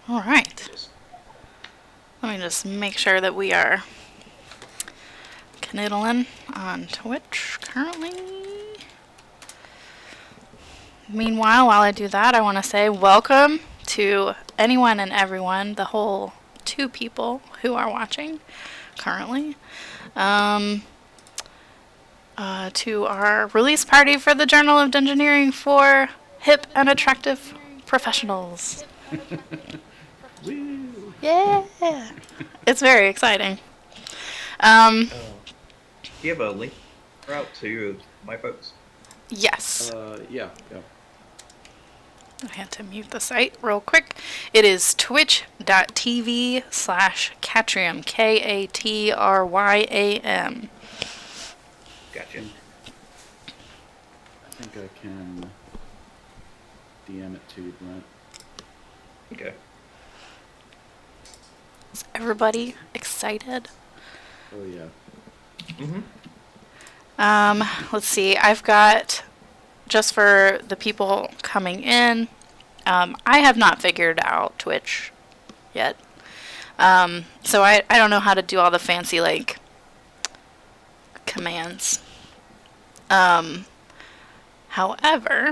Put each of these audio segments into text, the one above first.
All right. Let me just make sure that we are canoodling on Twitch currently. Meanwhile, while I do that, I want to say welcome to anyone and everyone, the whole 2 people who are watching currently, to our release party for the Journal of Dungeoneering for hip and attractive professionals. Woo! Yeah! It's very exciting. Um, Do you have a link route to my folks? yes. Yeah. I had to mute the site real quick. It is twitch.tv/Catrium. Katrym. Gotcha. I think I can DM it to you, Brent. Okay. Is everybody excited? Oh, yeah. Let's see. I've got, just for the people coming in, I have not figured out Twitch yet. So I don't know how to do all the fancy, like, commands. However,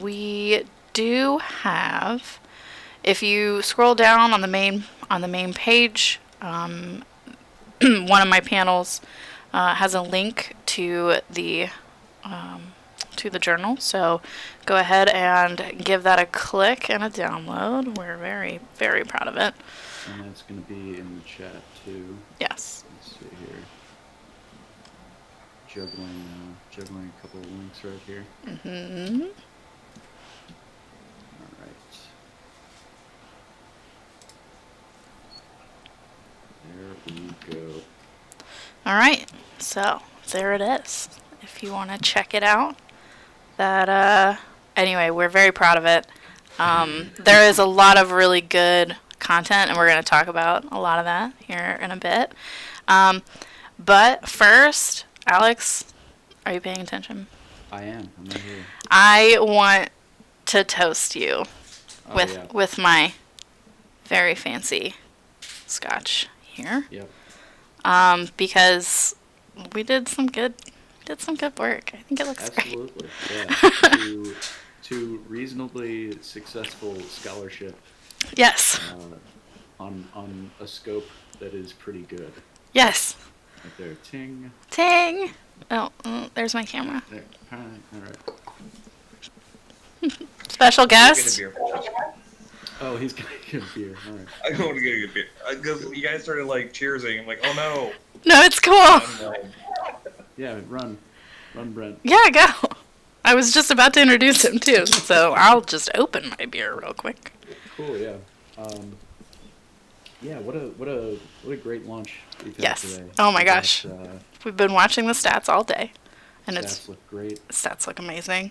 we do have, if you scroll down on the main page, one of my panels has a link to the journal. So go ahead and give that a click and a download. We're very, very proud of it. And that's going to be in the chat, too. Yes. Let's see here. Juggling a couple of links right here. Mm-hmm. All right. There we go. All right. So there it is. If you want to check it out. That anyway, we're very proud of it. There is a lot of really good content, and we're going to talk about a lot of that here in a bit. But first, Alex, are you paying attention? I am. I'm right here. I want to toast you with my very fancy scotch here. Yep. Because we did some good work. I think it looks Absolutely. great. Yeah. to reasonably successful scholarship. Yes. On a scope that is pretty good. Yes. Right there. Ting. Ting. Oh, there's my camera. There. All right. Special Get a guest. beer. Oh, he's gonna get a beer. All right. I want to get a beer because you guys started like cheersing. I'm like, oh no. No, it's cool. I'm like, Yeah, run, Brent. Yeah, go. I was just about to introduce him too, so I'll just open my beer real quick. Cool. Yeah. Yeah. What a great launch we've had Yes. today. Oh my gosh. We've been watching the stats all day, and Stats look great. stats look amazing.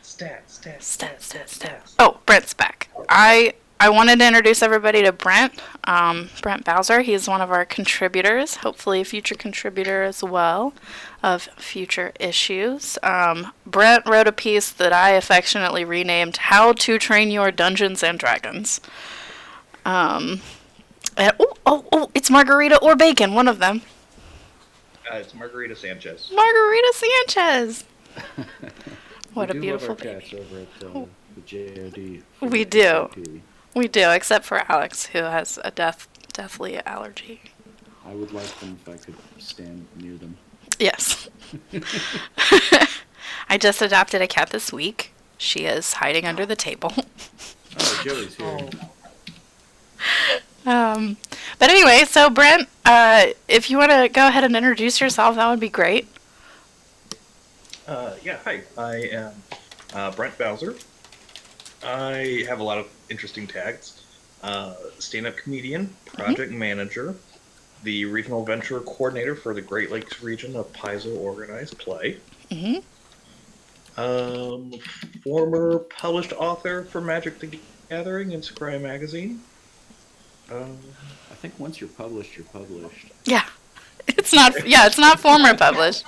stats. Oh, Brent's back. I wanted to introduce everybody to Brent. Brent Bowser. He's one of our contributors, hopefully a future contributor as well of future issues. Brent wrote a piece that I affectionately renamed "How to Train Your Dungeons and Dragons." And, it's margarita or bacon, one of them. It's Margarita Sanchez. Margarita Sanchez. What a beautiful baby. We do love our cats over at the JoD. We do. We do, except for Alex, who has a deathly allergy. I would like them if I could stand near them. Yes. I just adopted a cat this week. She is hiding under the table. Oh, Joey's here. But anyway, so Brent, if you want to go ahead and introduce yourself, that would be great. Hi. I am Brent Bowser. I have a lot of interesting tags. Stand-up comedian, project manager, the regional venture coordinator for the Great Lakes region of Paizo Organized Play. Mm-hmm. Former published author for Magic the Gathering and Scry Magazine. I think once you're published, you're published. Yeah. It's not former published.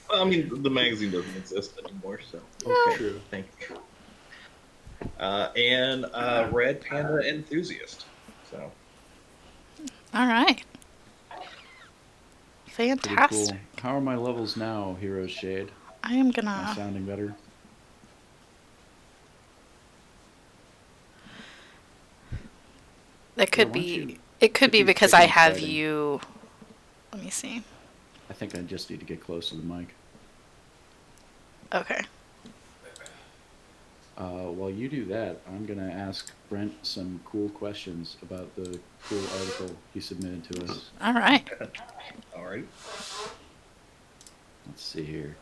I mean, the magazine doesn't exist anymore, so. Okay. True. Thank you. and Red Panda enthusiast. So All right. Pretty cool. Fantastic. How are my levels now, Hero's Shade? I am Am I gonna. sounding better? That Yeah, could why don't be. you It could get be these because quick I and have exciting? you. Let me see. I think I just need to get close to the mic. Okay. While you do that, I'm going to ask Brent some cool questions about the cool article he submitted to us. All right. all right. Let's see here.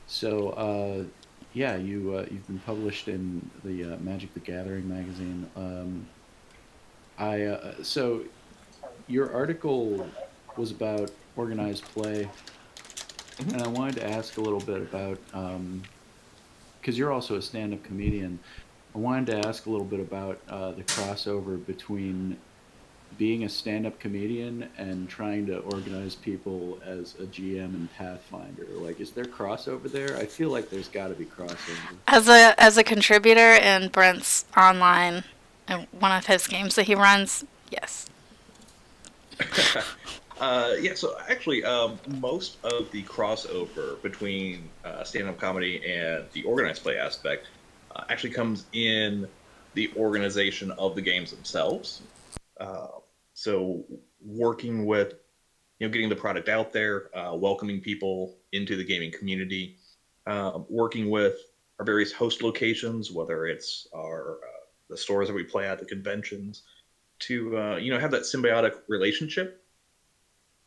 So, yeah, you've been published in the Magic the Gathering magazine. So your article was about organized play, Mhm. and I wanted to ask a little bit about because you're also a stand-up comedian. I wanted to ask a little bit about the crossover between being a stand-up comedian and trying to organize people as a GM in Pathfinder. Like, is there crossover there? I feel like there's got to be crossover. As a contributor in Brent's online and one of his games that he runs, yes. Yeah, so actually, most of the crossover between stand-up comedy and the organized play aspect actually comes in the organization of the games themselves. Uh, so working with, getting the product out there, welcoming people into the gaming community, working with our various host locations, whether it's our the stores that we play at, the conventions, to have that symbiotic relationship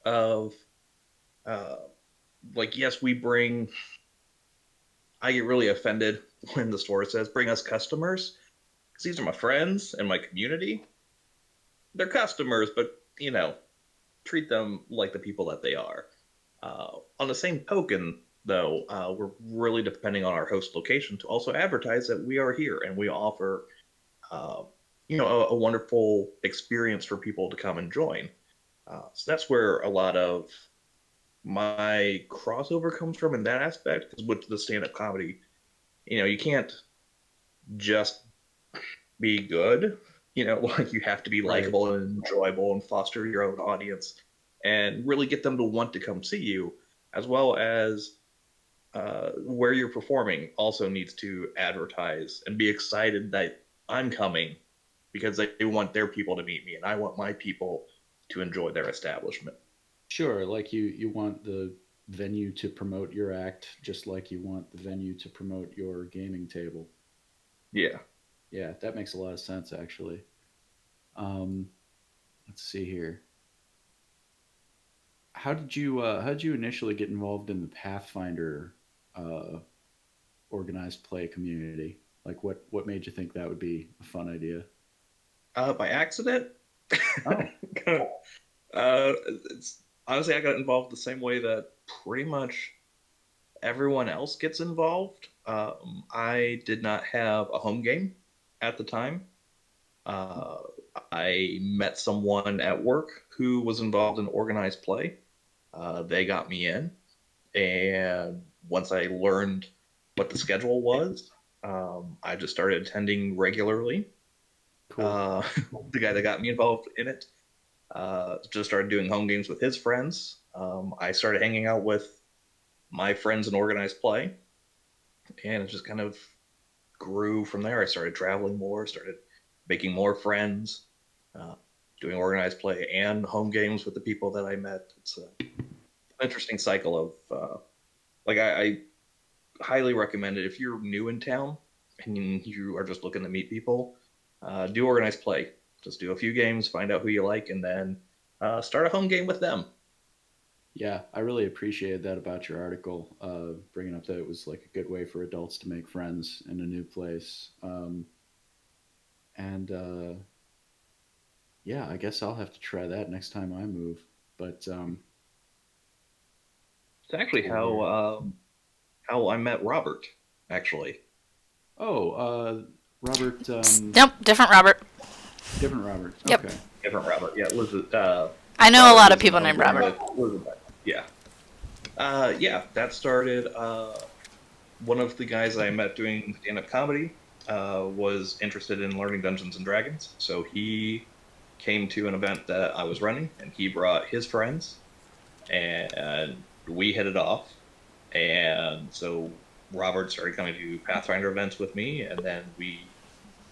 of uh, like, yes, we bring. I get really offended when the store says bring us customers because these are my friends and my community. They're customers, but treat them like the people that they are. On the same token, though, we're really depending on our host location to also advertise that we are here and we offer, uh, a wonderful experience for people to come and join. So that's where a lot of my crossover comes from in that aspect. Because with the stand-up comedy, you can't just be good. Like you have to be Right. likable and enjoyable and foster your own audience and really get them to want to come see you, as well as where you're performing also needs to advertise and be excited that I'm coming because they want their people to meet me and I want my people to enjoy their establishment. Sure, like you want the venue to promote your act just like you want the venue to promote your gaming table. Yeah. Yeah, that makes a lot of sense actually. Um, let's see here. How did you initially get involved in the Pathfinder uh, organized play community? Like what made you think that would be a fun idea? By accident. Oh, uh, it's honestly I got involved the same way that pretty much everyone else gets involved. I did not have a home game at the time. Uh, I met someone at work who was involved in organized play. They got me in, and once I learned what the schedule was, I just started attending regularly. cool. Uh, the guy that got me involved in it just started doing home games with his friends. I started hanging out with my friends in organized play, and it just kind of grew from there. I started traveling more, started making more friends, uh, doing organized play and home games with the people that I met. It's an interesting cycle of like I highly recommend it if you're new in town and you are just looking to meet people. Do organized play. Just do a few games, find out who you like, and then start a home game with them. Yeah, I really appreciated that about your article, bringing up that it was like a good way for adults to make friends in a new place. And yeah, I guess I'll have to try that next time I move. But It's let's actually see here. how I met Robert. Actually, Oh, Robert, Nope, different Robert. different Robert. Yep. Okay. different Robert. Yeah, Elizabeth. I know a Robert lot of was in people home named game Robert. with Elizabeth. Yeah. Yeah, that started one of the guys I met doing stand-up comedy. was interested in learning Dungeons and Dragons, so he came to an event that I was running, and he brought his friends, and we hit it off. And so Robert started coming to Pathfinder events with me, and then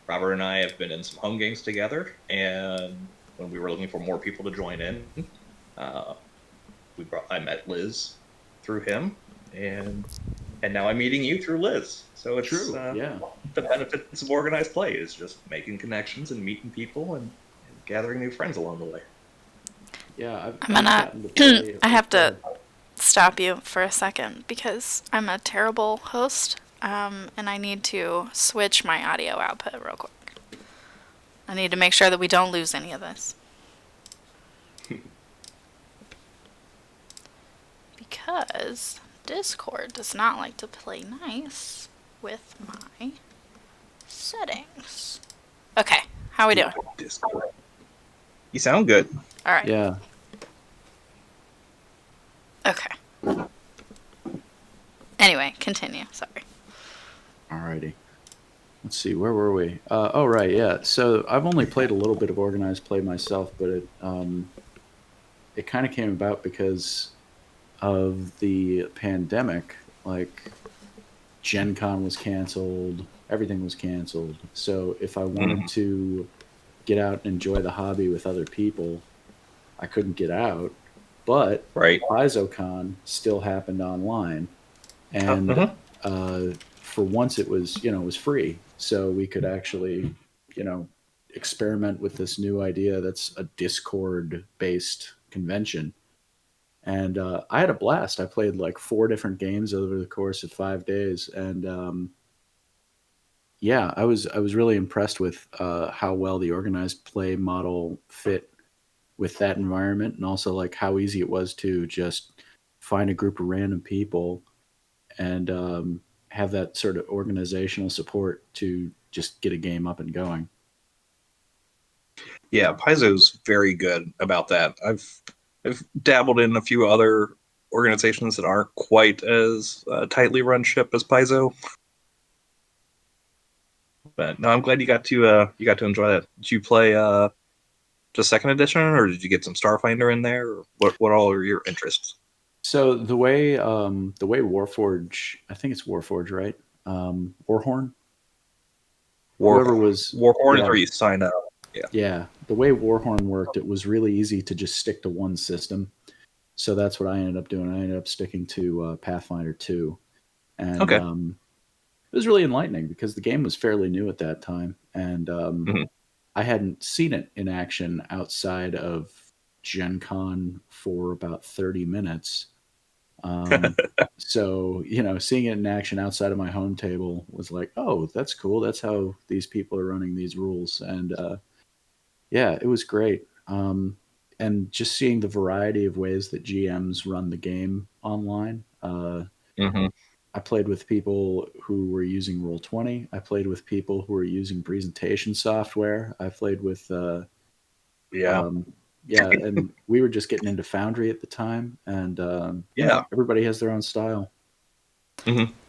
Robert and I have been in some home games together. And when we were looking for more people to join in, uh, I met Liz through him, and now I'm meeting you through Liz. So it's True. Yeah. the benefits of organized play is just making connections and meeting people and gathering new friends along the way. Yeah. I'm gonna. I have to stop you for a second because I'm a terrible host, and I need to switch my audio output real quick. I need to make sure that we don't lose any of this. Because Discord does not like to play nice with my settings. Okay, how are we doing? Discord. You sound good. All right. Yeah. Okay. Anyway, continue. Sorry. Alrighty. Let's see, where were we? Oh, right, yeah. So I've only played a little bit of organized play myself, but it kind of came about because of the pandemic. Like, Gen Con was canceled, everything was canceled. So if I wanted to get out and enjoy the hobby with other people, I couldn't get out. But Right. PaizoCon still happened online, and for once it was it was free, so we could actually experiment with this new idea that's a Discord based convention. And I had a blast. I played like 4 different games over the course of 5 days, and yeah, I was really impressed with how well the organized play model fit with that environment, and also like how easy it was to just find a group of random people and have that sort of organizational support to just get a game up and going. Yeah, Paizo's very good about that. I've dabbled in a few other organizations that aren't quite as tightly run ship as Paizo. But no, I'm glad you got to enjoy that. Did you play just second edition, or did you get some Starfinder in there? Or what all are your interests? So the way Warforge, I think it's Warforge, right? Warhorn. Whoever was Warhorn is yeah, where you sign up. yeah. The way Warhorn worked, it was really easy to just stick to one system. So that's what I ended up doing. I ended up sticking to Pathfinder 2, and Okay. it was really enlightening because the game was fairly new at that time, and I hadn't seen it in action outside of Gen Con for about 30 minutes. So, seeing it in action outside of my home table was like, oh, that's cool. That's how these people are running these rules. And yeah, it was great. And just seeing the variety of ways that GMs run the game online. I played with people who were using Roll20. I played with people who were using presentation software. I played with Yeah. yeah, and we were just getting into Foundry at the time, and everybody has their own style.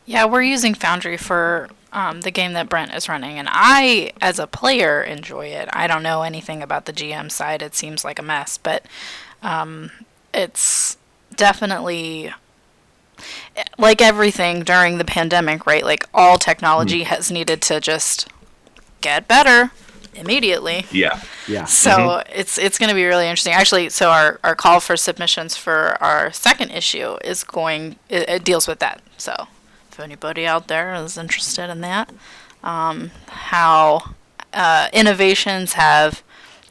Yeah, we're using Foundry for the game that Brent is running, and I, as a player, enjoy it. I don't know anything about the GM side. It seems like a mess, but it's definitely like everything during the pandemic, right? Like all technology has needed to just get better immediately. Yeah. Yeah. So it's going to be really interesting. Actually, so our call for submissions for our second issue is it deals with that. So if anybody out there is interested in that, how innovations have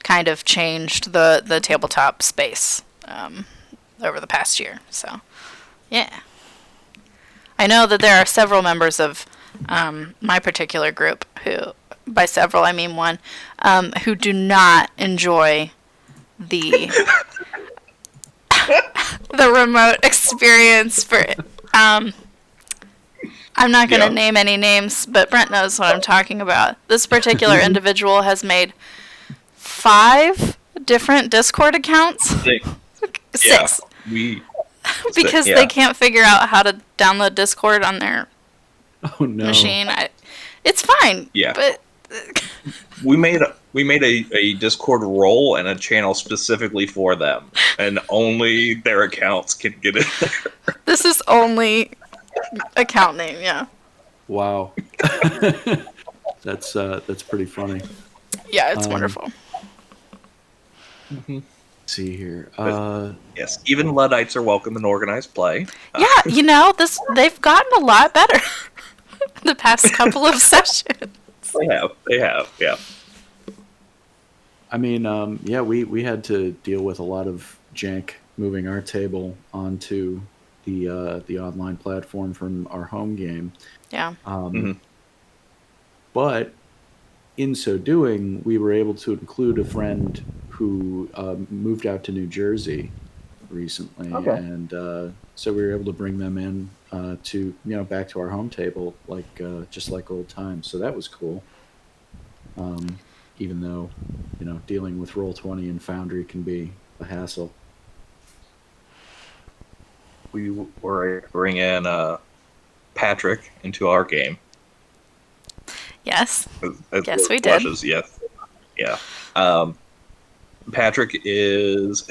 kind of changed the tabletop space over the past year. So yeah. I know that there are several members of my particular group who, by several I mean one, who do not enjoy the the remote experience for. I'm not going to name any names, but Brent knows what I'm talking about. This particular individual has made 5 different Discord accounts. 6. Yeah, because they can't figure out how to download Discord on their Oh no. machine. It's fine. Yeah. But We made a Discord role and a channel specifically for them, and only their accounts can get in there. this is only account name, yeah. Wow. That's pretty funny. Yeah, it's Um, wonderful. Mhm. see here. Yes, even Luddites are welcome in organized play. Yeah, they've gotten a lot better the past couple of sessions. They have, yeah. I mean, yeah, we had to deal with a lot of jank moving our table onto the online platform from our home game. Yeah. hmm But in so doing, we were able to include a friend who moved out to New Jersey recently, Okay. and so we were able to bring them in to back to our home table, like just like old times. So that was cool. Um, even though dealing with Roll20 and Foundry can be a hassle. We were able to bring in Patrick into our game. Yes. As Yes, we did. blushes, yes, yeah. Patrick is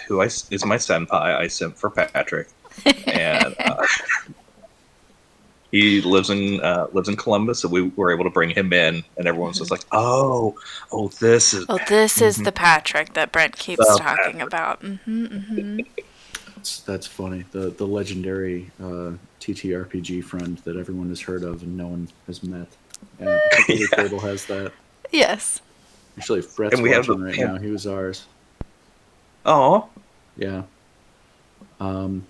is my senpai. I simp for Patrick, and he lives in Columbus. So we were able to bring him in, and everyone's just like, "Oh, this is Oh, this is mhm, the Patrick that Brent keeps the talking Patrick." about. That's funny. The legendary TTRPG friend that everyone has heard of and no one has met. Yeah, I think every Yeah, table has that. Yes. Actually, if Brett's and we have watching right now, he was ours. oh, Yeah. Um,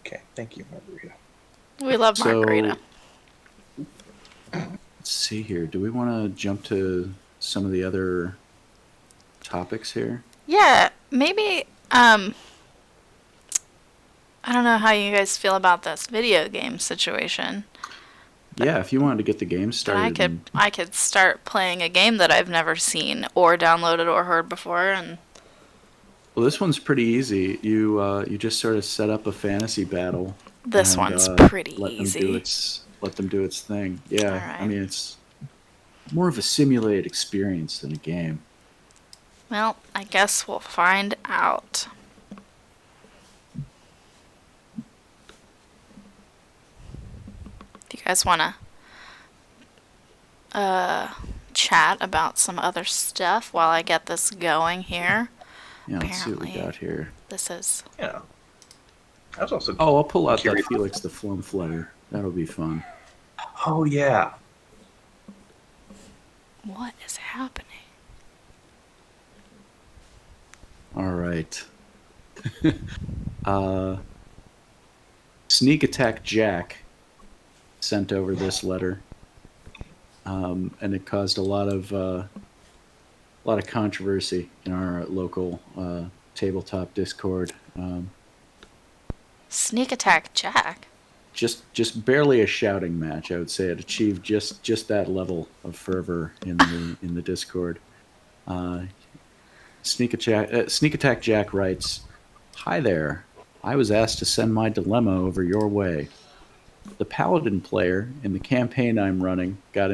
okay, thank you, Margarita. We love Margarita. so let's see here. Do we want to jump to some of the other topics here? Yeah, maybe I don't know how you guys feel about this video game situation, Yeah, if you wanted to get the game but I started. could I could start playing a game that I've never seen or downloaded or heard before, and Well, this one's pretty easy. You just sort of set up a fantasy battle this and one's pretty easy. let them do its thing. All Yeah, I right. mean it's more of a simulated experience than a game. Well, I guess we'll find out. Do you guys want to chat about some other stuff while I get this going here? Yeah, let's see what we Apparently, got here. this is Yeah, I was also Oh, I'll pull out that curious. Felix the Flump letter. That'll be fun. Oh yeah, what is happening? All right. Sneak Attack Jack sent over this letter, and it caused a lot of controversy in our local tabletop Discord. Sneak attack Jack. Just barely a shouting match, I would say. It achieved just that level of fervor in the Discord. Sneak Attack Jack writes, "Hi there. I was asked to send my dilemma over your way. The paladin player in the campaign I'm running got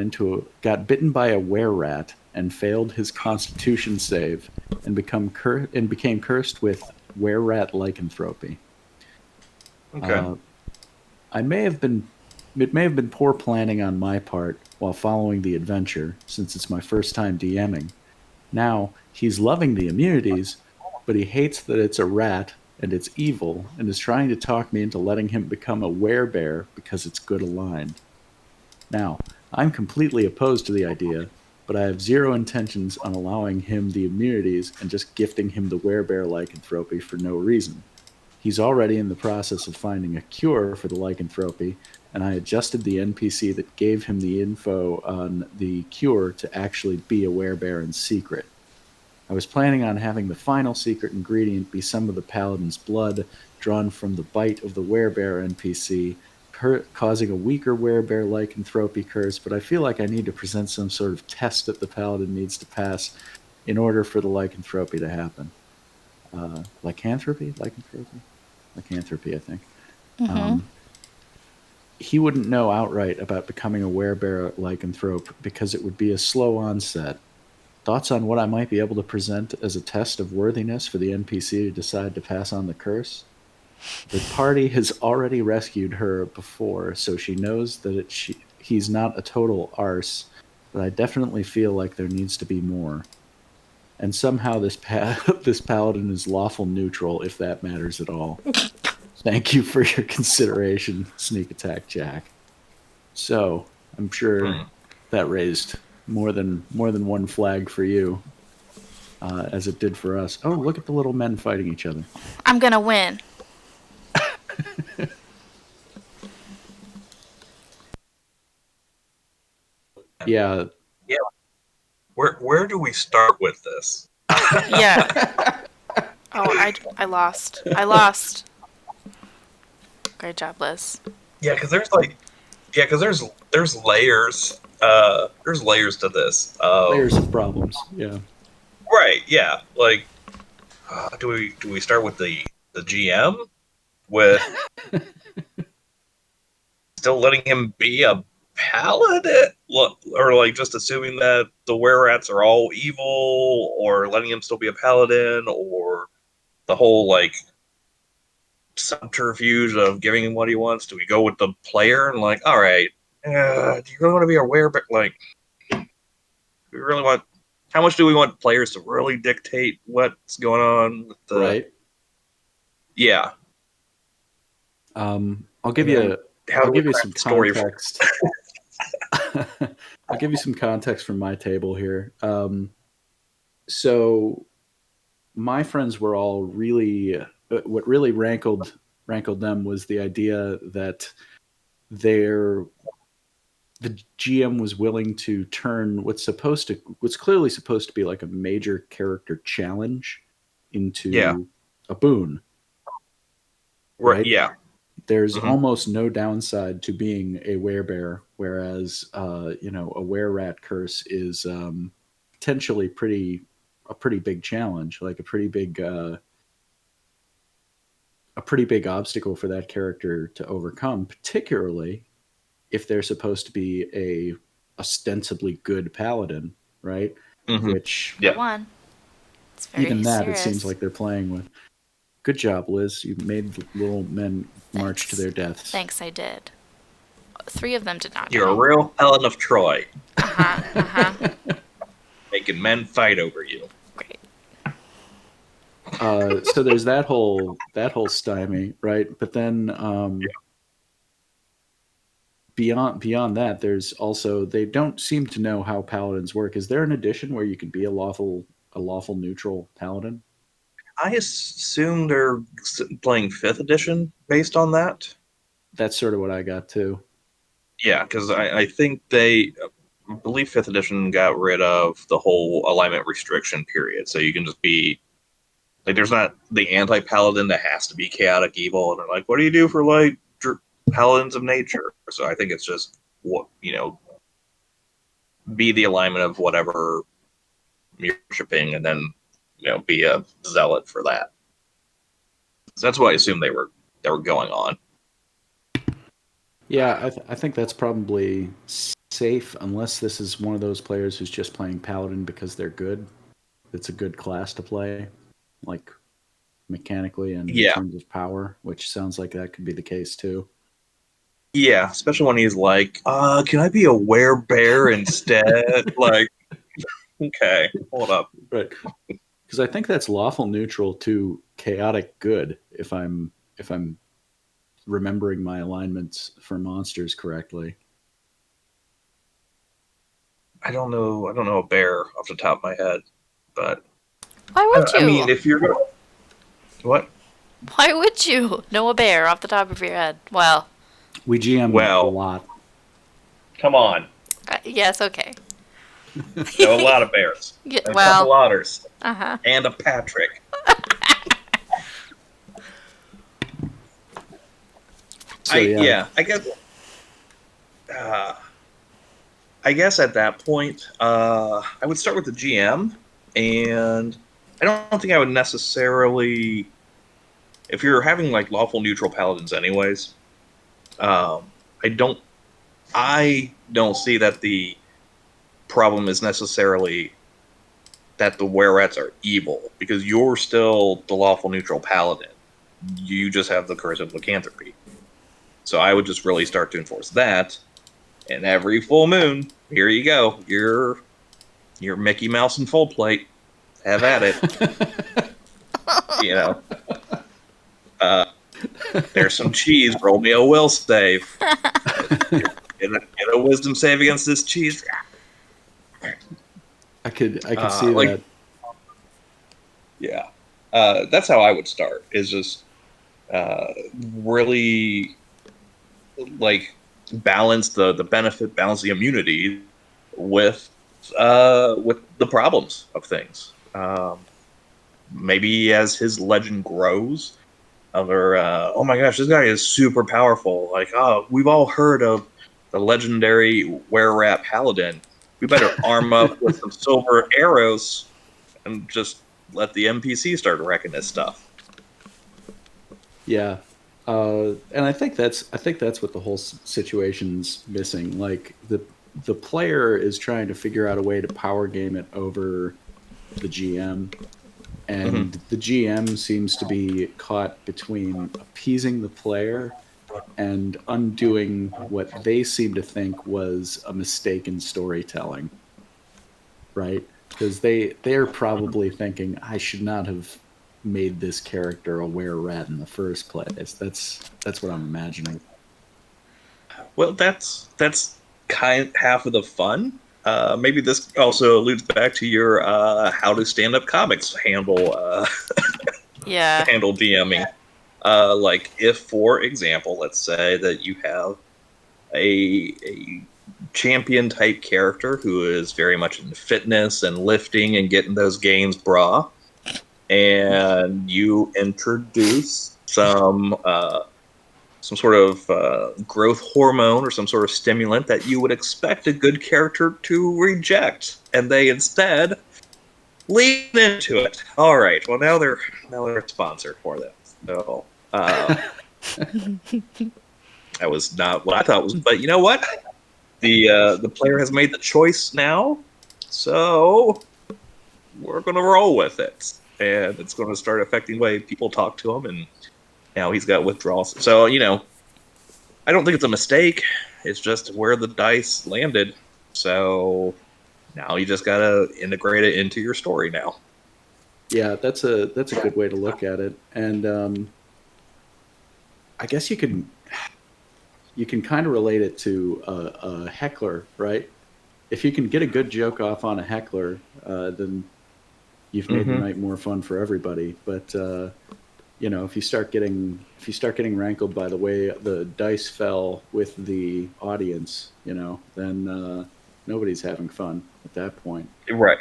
bitten by a were-rat and failed his constitution save and became cursed with were-rat lycanthropy. okay. I may have been It may have been poor planning on my part while following the adventure, since it's my first time DMing. Now, he's loving the immunities, but he hates that it's a rat and it's evil, and is trying to talk me into letting him become a werebear because it's good aligned. Now, I'm completely opposed to the idea, but I have zero intentions on allowing him the immunities and just gifting him the werebear lycanthropy for no reason. He's already in the process of finding a cure for the lycanthropy, and I adjusted the NPC that gave him the info on the cure to actually be a werebear in secret. I was planning on having the final secret ingredient be some of the paladin's blood drawn from the bite of the werebear NPC, causing a weaker werebear lycanthropy curse, but I feel like I need to present some sort of test that the paladin needs to pass in order for the lycanthropy to happen. Lycanthropy? Lycanthropy? Lycanthropy, I think. Um, he wouldn't know outright about becoming a werebear lycanthrope because it would be a slow onset. Thoughts on what I might be able to present as a test of worthiness for the NPC to decide to pass on the curse? The party has already rescued her before, so she knows that he's not a total arse, but I definitely feel like there needs to be more. And somehow this paladin is lawful neutral, if that matters at all. Thank you for your consideration, Sneak Attack Jack. So I'm sure that raised more than one flag for you, as it did for us. Oh, look at the little men fighting each other. I'm gonna win. Yeah. Yeah. Where do we start with this? Yeah. Oh, I lost. I lost. Great job, Liz. Yeah, because there's layers. There's layers to this. Layers of problems. Yeah. Right. Yeah. Like, do we start with the GM with still letting him be a paladin, or like just assuming that the were-rats are all evil, or letting him still be a paladin, or the whole like subterfuge of giving him what he wants? Do we go with the player and like, all right, do you really want to be aware? But like, we really want. How much do we want players to really dictate what's going on? With the, right. Yeah. I'll give you some context. I'll give you some context from my table here. So my friends were all really what really rankled them was the idea that the GM was willing to turn what's clearly supposed to be like a major character challenge into a boon. Right? Yeah. There's almost no downside to being a werebear, whereas a were-rat curse is potentially a pretty big challenge, like a pretty big obstacle for that character to overcome, particularly if they're supposed to be a ostensibly good paladin, right? Which One. It's very even that serious. it seems like they're playing with. Good job, Liz. You made the little men march to their deaths. Thanks, I did. 3 of them did not. You're a real Helen of Troy. Uh-huh. Making men fight over you. Great. So there's that whole stymie, right? But then beyond that, there's also they don't seem to know how paladins work. Is there an edition where you can be a lawful neutral paladin? I assume they're playing 5th edition based on that. That's sort of what I got too. Yeah, because I think I believe 5th edition got rid of the whole alignment restriction period. So you can just be, like, there's not the anti-paladin that has to be chaotic evil. And they're like, what do you do for, like, paladins of nature? So I think it's just, be the alignment of whatever you're shipping and then, be a zealot for that. So that's what I assume they were going on. Yeah, I think that's probably safe, unless this is one of those players who's just playing paladin because they're good. It's a good class to play, like mechanically and in terms of power, which sounds like that could be the case too. Yeah, especially when he's like, can I be a werebear instead? Like, okay, hold up. Right. Because I think that's lawful neutral to chaotic good, if I'm remembering my alignments for monsters correctly. I don't know a bear off the top of my head, but why would you? I mean, if you're gonna what? Why would you know a bear off the top of your head? Well, we GM a lot. Come on. Yes, okay. Know a lot of bears. Yeah, a couple otters. And a Patrick. So, I guess at that point, I would start with the GM, and I don't think I would necessarily, if you're having like lawful neutral paladins anyways, I I don't see that the problem is necessarily that the were-rats are evil, because you're still the lawful neutral paladin. You just have the curse of lycanthropy. So I would just really start to enforce that. And every full moon, here you go. You're Mickey Mouse in full plate. Have at it. You know. There's some cheese. Roll me a will save. Get a wisdom save against this cheese. I could see Like, that. yeah. That's how I would start. Is just really like balance the benefit, balance the immunity with the problems of things. Maybe as his legend grows, other oh my gosh, this guy is super powerful. Like, oh, we've all heard of the legendary were-rat paladin. We better arm up with some silver arrows and just let the NPC start wrecking this stuff. Yeah, and I think that's what the whole situation's missing. Like the player is trying to figure out a way to power game it over the GM, and the GM seems to be caught between appeasing the player and undoing what they seem to think was a mistake in storytelling, right? Because they're probably thinking, I should not have made this character a were-rat in the first place. That's what I'm imagining. Well, that's kind of half of the fun. Maybe this also alludes back to your how to stand-up comics Yeah. handle DMing. Like if, for example, let's say that you have a champion type character who is very much in fitness and lifting and getting those gains, brah, and you introduce some sort of growth hormone or some sort of stimulant that you would expect a good character to reject, and they instead lean into it. All right, well now they're a sponsor for this. So that was not what I thought was, but you know what? The player has made the choice now, so we're going to roll with it, and it's going to start affecting the way people talk to him, and now he's got withdrawals. So I don't think it's a mistake. It's just where the dice landed. So now you just gotta integrate it into your story now. Yeah, that's a good way to look at it, and I guess you can kind of relate it to a heckler, right? If you can get a good joke off on a heckler, then you've made the night more fun for everybody. But if you start getting rankled by the way the dice fell with the audience, then nobody's having fun at that point. Right.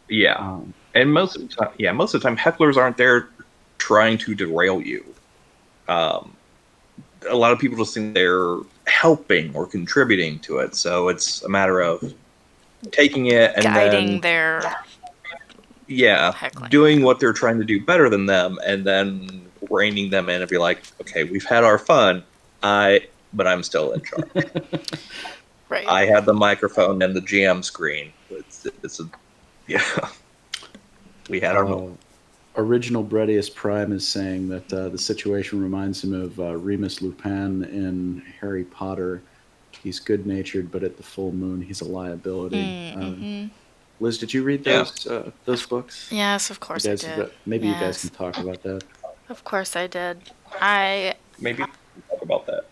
Yeah. And most of the time, hecklers aren't there trying to derail you. A lot of people just think they're helping or contributing to it. So it's a matter of taking it and guiding then their heckling. doing what they're trying to do better than them, and then reining them in and be like, okay, we've had our fun, but I'm still in charge. Right. I had the microphone and the GM screen. We had our moment. Original Bredius Prime is saying that the situation reminds him of Remus Lupin in Harry Potter. He's good-natured, but at the full moon, he's a liability. Liz, did you read those books? Yes, of course I did. Maybe you guys can talk about that. Of course I did. Maybe talk about that.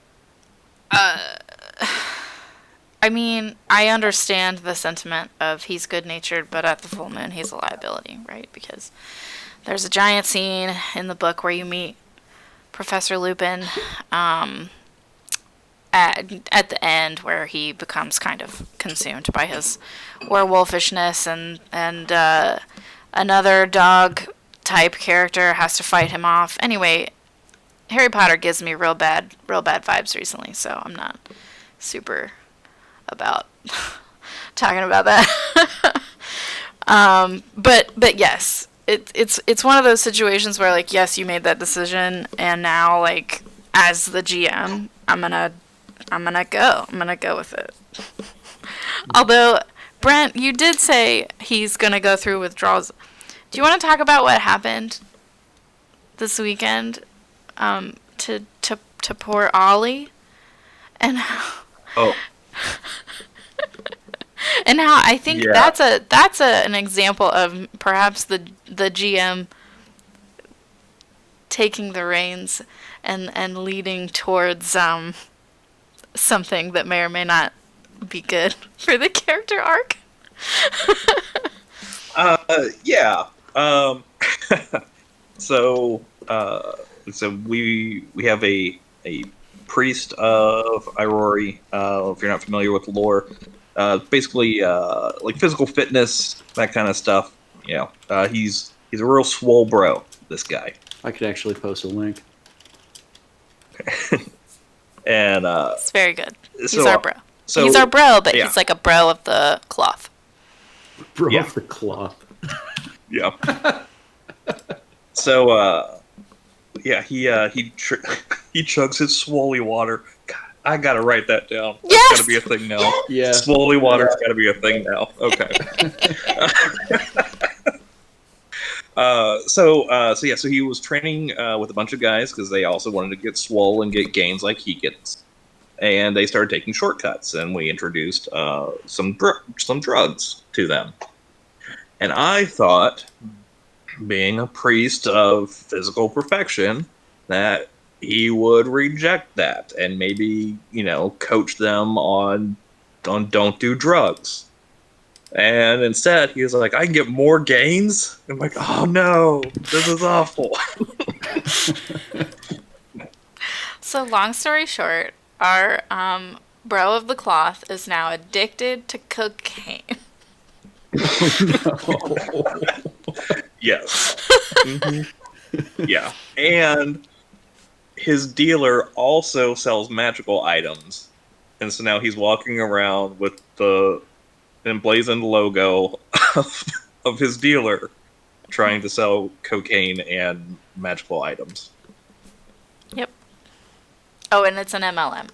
I mean, I understand the sentiment of he's good-natured, but at the full moon, he's a liability, right? Because there's a giant scene in the book where you meet Professor Lupin at the end, where he becomes kind of consumed by his werewolfishness, and another dog-type character has to fight him off. Anyway, Harry Potter gives me real bad vibes recently, so I'm not super about talking about that. But yes, it's one of those situations where, like, yes, you made that decision, and now, like, as the GM, I'm gonna I'm gonna go. I'm gonna go with it. Although, Brent, you did say he's gonna go through withdrawals. Do you want to talk about what happened this weekend to poor Ollie and how, Oh, and how I think yeah. an example of perhaps the GM taking the reins and leading towards something that may or may not be good for the character arc. Yeah. Um, so, so we have a priest of Irori. If you're not familiar with lore, basically like physical fitness, that kind of stuff. He's a real swole bro. This guy, I could actually post a link. and It's very good. He's so our bro. so He's our bro, but yeah, he's like a bro of the cloth. Bro Yeah. off the cloth. yeah. So yeah, he chugs his swoley water. God, I gotta write that down. That's Yes! gotta be a thing now. Yeah. Swoley water's gotta be a thing now. Okay. So he was training with a bunch of guys because they also wanted to get swole and get gains like he gets, and they started taking shortcuts, and we introduced some drugs to them. And I thought, being a priest of physical perfection, that he would reject that and maybe, coach them on don't do drugs. And instead, he was like, I can get more gains? I'm like, oh no, this is awful. So long story short, our bro of the cloth is now addicted to cocaine. Yes. Mhm. Yeah. And his dealer also sells magical items. And so now he's walking around with the emblazoned logo of his dealer trying to sell cocaine and magical items. Yep. Oh, and it's an MLM.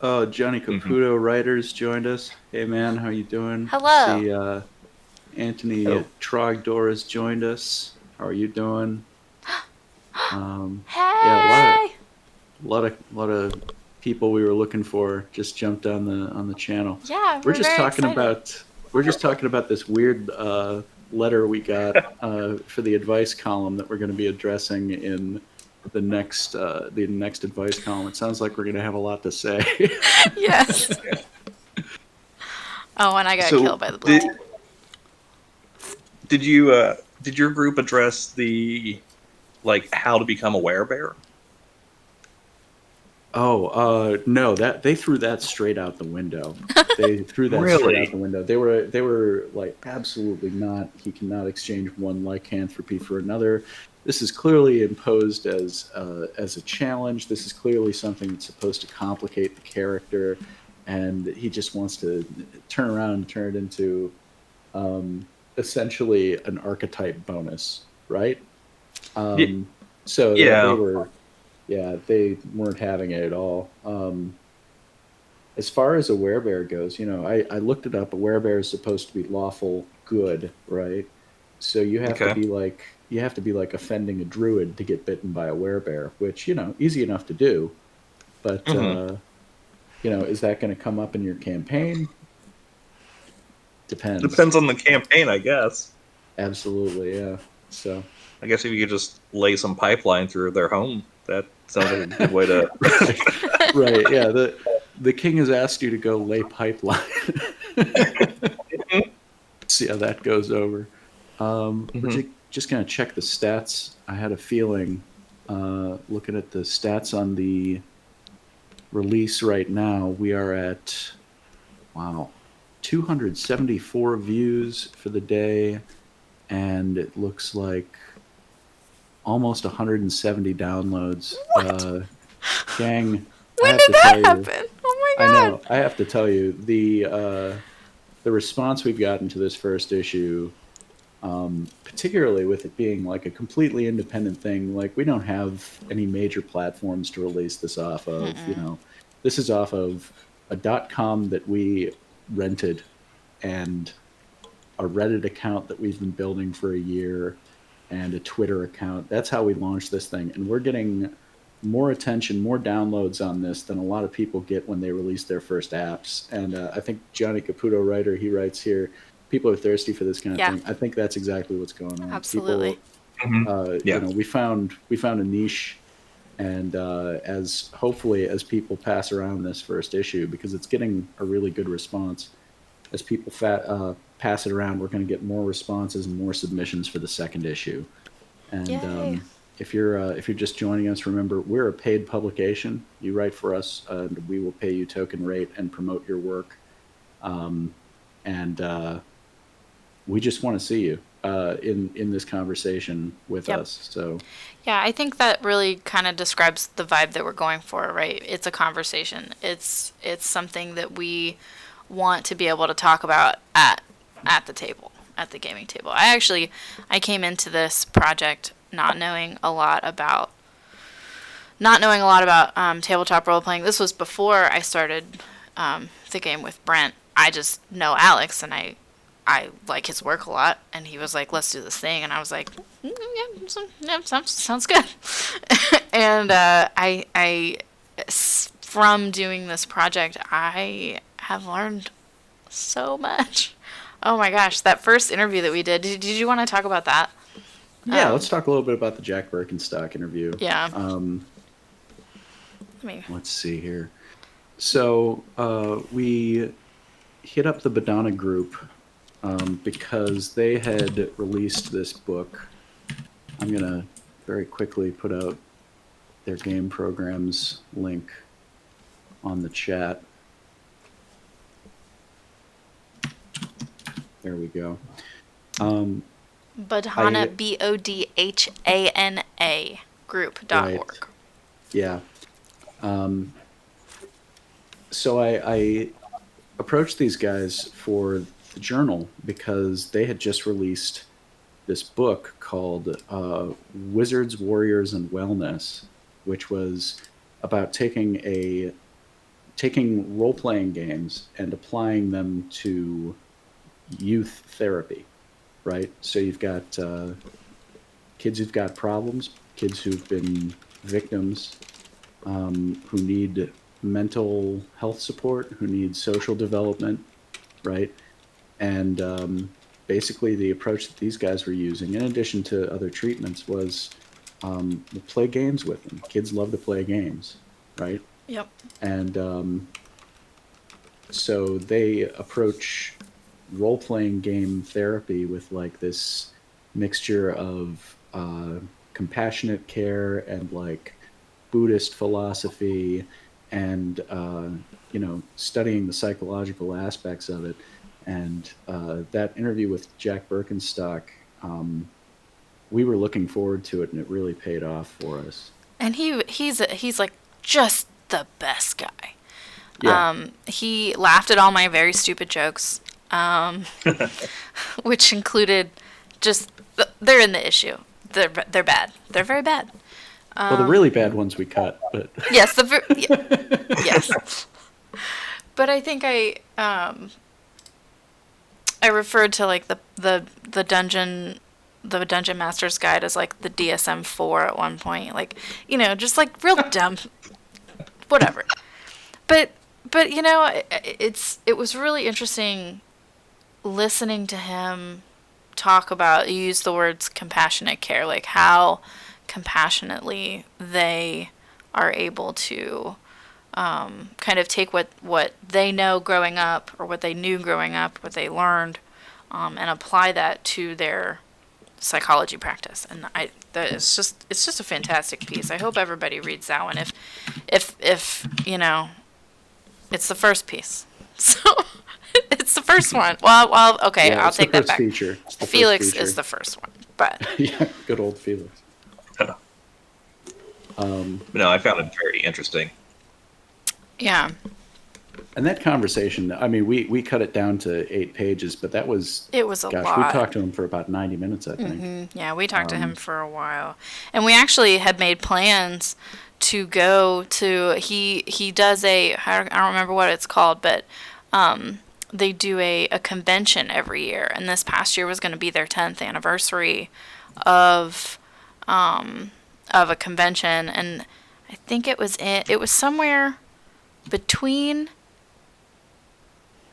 Oh, Johnny Caputo Writers joined us. Hey man, how you doing? Hello. See, Anthony Hello. Trogdor has joined us. How are you doing? Hey! Yeah, a lot of people we were looking for just jumped on the channel. Yeah, We're just very talking excited. about this weird letter we got for the advice column that we're going to be addressing in the next advice column. It sounds like we're going to have a lot to say. Yes. Oh, and I got So killed by the blue team. did your group address the how to become a werebear? Oh, no, that they threw that straight out the window. They threw that straight Really? out the window. They were like, absolutely not. He cannot exchange one lycanthropy for another. This is clearly imposed as a challenge. This is clearly something that's supposed to complicate the character, and he just wants to turn around and turn it into essentially an archetype bonus, right? So Yeah. they weren't having it at all. As far as a werebear goes, I looked it up. A werebear is supposed to be lawful good, right? So you have to Okay. be like offending a druid to get bitten by a werebear, which easy enough to do. But Mm-hmm. is that going to come up in your campaign? Depends. Depends on the campaign, I guess. Absolutely, yeah. So I guess if you could just lay some pipeline through their home, that sounds like a good way to. right, yeah. The king has asked you to go lay pipeline. See how that goes over. We're just gonna check the stats. I had a feeling, looking at the stats on the release right now, we are at 274 views for the day, and it looks like almost 170 downloads. Gang, I When have did to that tell you, happen? Oh my I god. know, I have to tell you, the response we've gotten to this first issue, particularly with it being like a completely independent thing, like we don't have any major platforms to release this off of. this is off of a .com that we rented and a Reddit account that we've been building for a year and a Twitter account. That's how we launched this thing. And we're getting more attention, more downloads on this than a lot of people get when they release their first apps. And I think Johnny Caputo, writer, he writes here, people are thirsty for this kind of Yeah. thing. I think that's exactly what's going on. Absolutely. People, Yeah. you know, we found a niche, and as hopefully as people pass around this first issue, because it's getting a really good response, as people pass it around, we're going to get more responses and more submissions for the second issue. And Yay. if you're just joining us, remember, we're a paid publication. You write for us, and we will pay you token rate and promote your work. And we just want to see you in this conversation with Yep. us. So Yeah, I think that really kind of describes the vibe that we're going for, right? It's a conversation. It's something that we want to be able to talk about at the table, at the gaming table. I came into this project not knowing a lot about tabletop role playing. This was before I started the game with Brent. I just know Alex, and I like his work a lot, and he was like, "Let's do this thing," and I was like, "Yeah, sounds good." And from doing this project, I have learned so much. Oh my gosh, that first interview that we did you want to talk about that? yeah, let's talk a little bit about the Jack Birkenstock interview. Yeah. Let's see here. So we hit up the Badana group because they had released this book. I'm going to very quickly put out their game programs link on the chat. There we go. Bodhana, BODHANA group.org. Yeah. So I approached these guys for the journal because they had just released this book called Wizards, Warriors, and Wellness, which was about taking role-playing games and applying them to youth therapy, right? So you've got kids who've got problems, kids who've been victims, who need mental health support, who need social development, right? And basically the approach that these guys were using, in addition to other treatments, was play games with them. Kids love to play games, right? Yep. And so they approach role-playing game therapy with like this mixture of compassionate care and like Buddhist philosophy and studying the psychological aspects of it. And that interview with Jack Birkenstock, we were looking forward to it, and it really paid off for us. And he's like just the best guy. Yeah. He laughed at all my very stupid jokes, which included just they're in the issue. They're bad. They're very bad. Well, the really bad ones we cut, but Yes, yes. But I think I referred to like the dungeon master's guide as like the DSM-4 at one point, like just like real dumb, whatever. But it was really interesting listening to him talk about, use the words compassionate care, like how compassionately they are able to kind of take what they know growing up, or what they knew growing up, what they learned, and apply that to their psychology practice. And it's just a fantastic piece. I hope everybody reads that one. If it's the first piece, so it's the first one. Well, okay, yeah, I'll take that back. Feature. It's the Felix first feature. is the first one, but Yeah, good old Felix. No, I found it very interesting. yeah. And that conversation, I mean, we cut it down to 8 pages, but that was, It was a gosh, we lot. talked to him for about 90 minutes, I think. Yeah, we talked to him for a while, and we actually had made plans to go to. He does I don't remember what it's called, but they do a convention every year, and this past year was going to be their 10th anniversary of of a convention, and I think it was somewhere between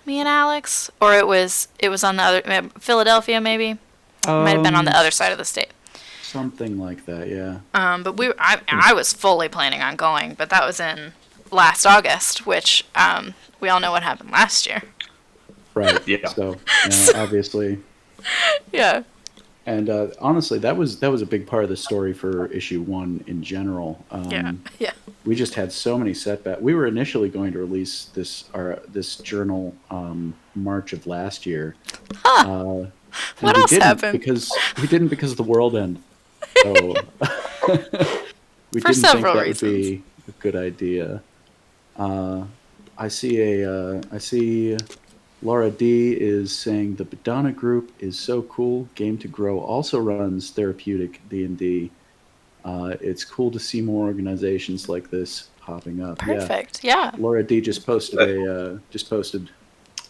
me and Alex, or it was on the other Philadelphia maybe. Might have been on the other side of the state. Something like that, yeah. But I was fully planning on going, but that was in last August, which we all know what happened last year. Right. Yeah. So, obviously. Yeah. And honestly, that was a big part of the story for issue 1 in general. Yeah. We just had so many setbacks. We were initially going to release this journal March of last year. Huh. What we else didn't happened? we didn't because of the world end. So we For didn't think several that reasons. would be a good idea. I see Laura D is saying the Badana Group is so cool. Game to Grow also runs therapeutic D&D. It's cool to see more organizations like this popping up. Perfect. Yeah. Laura D just posted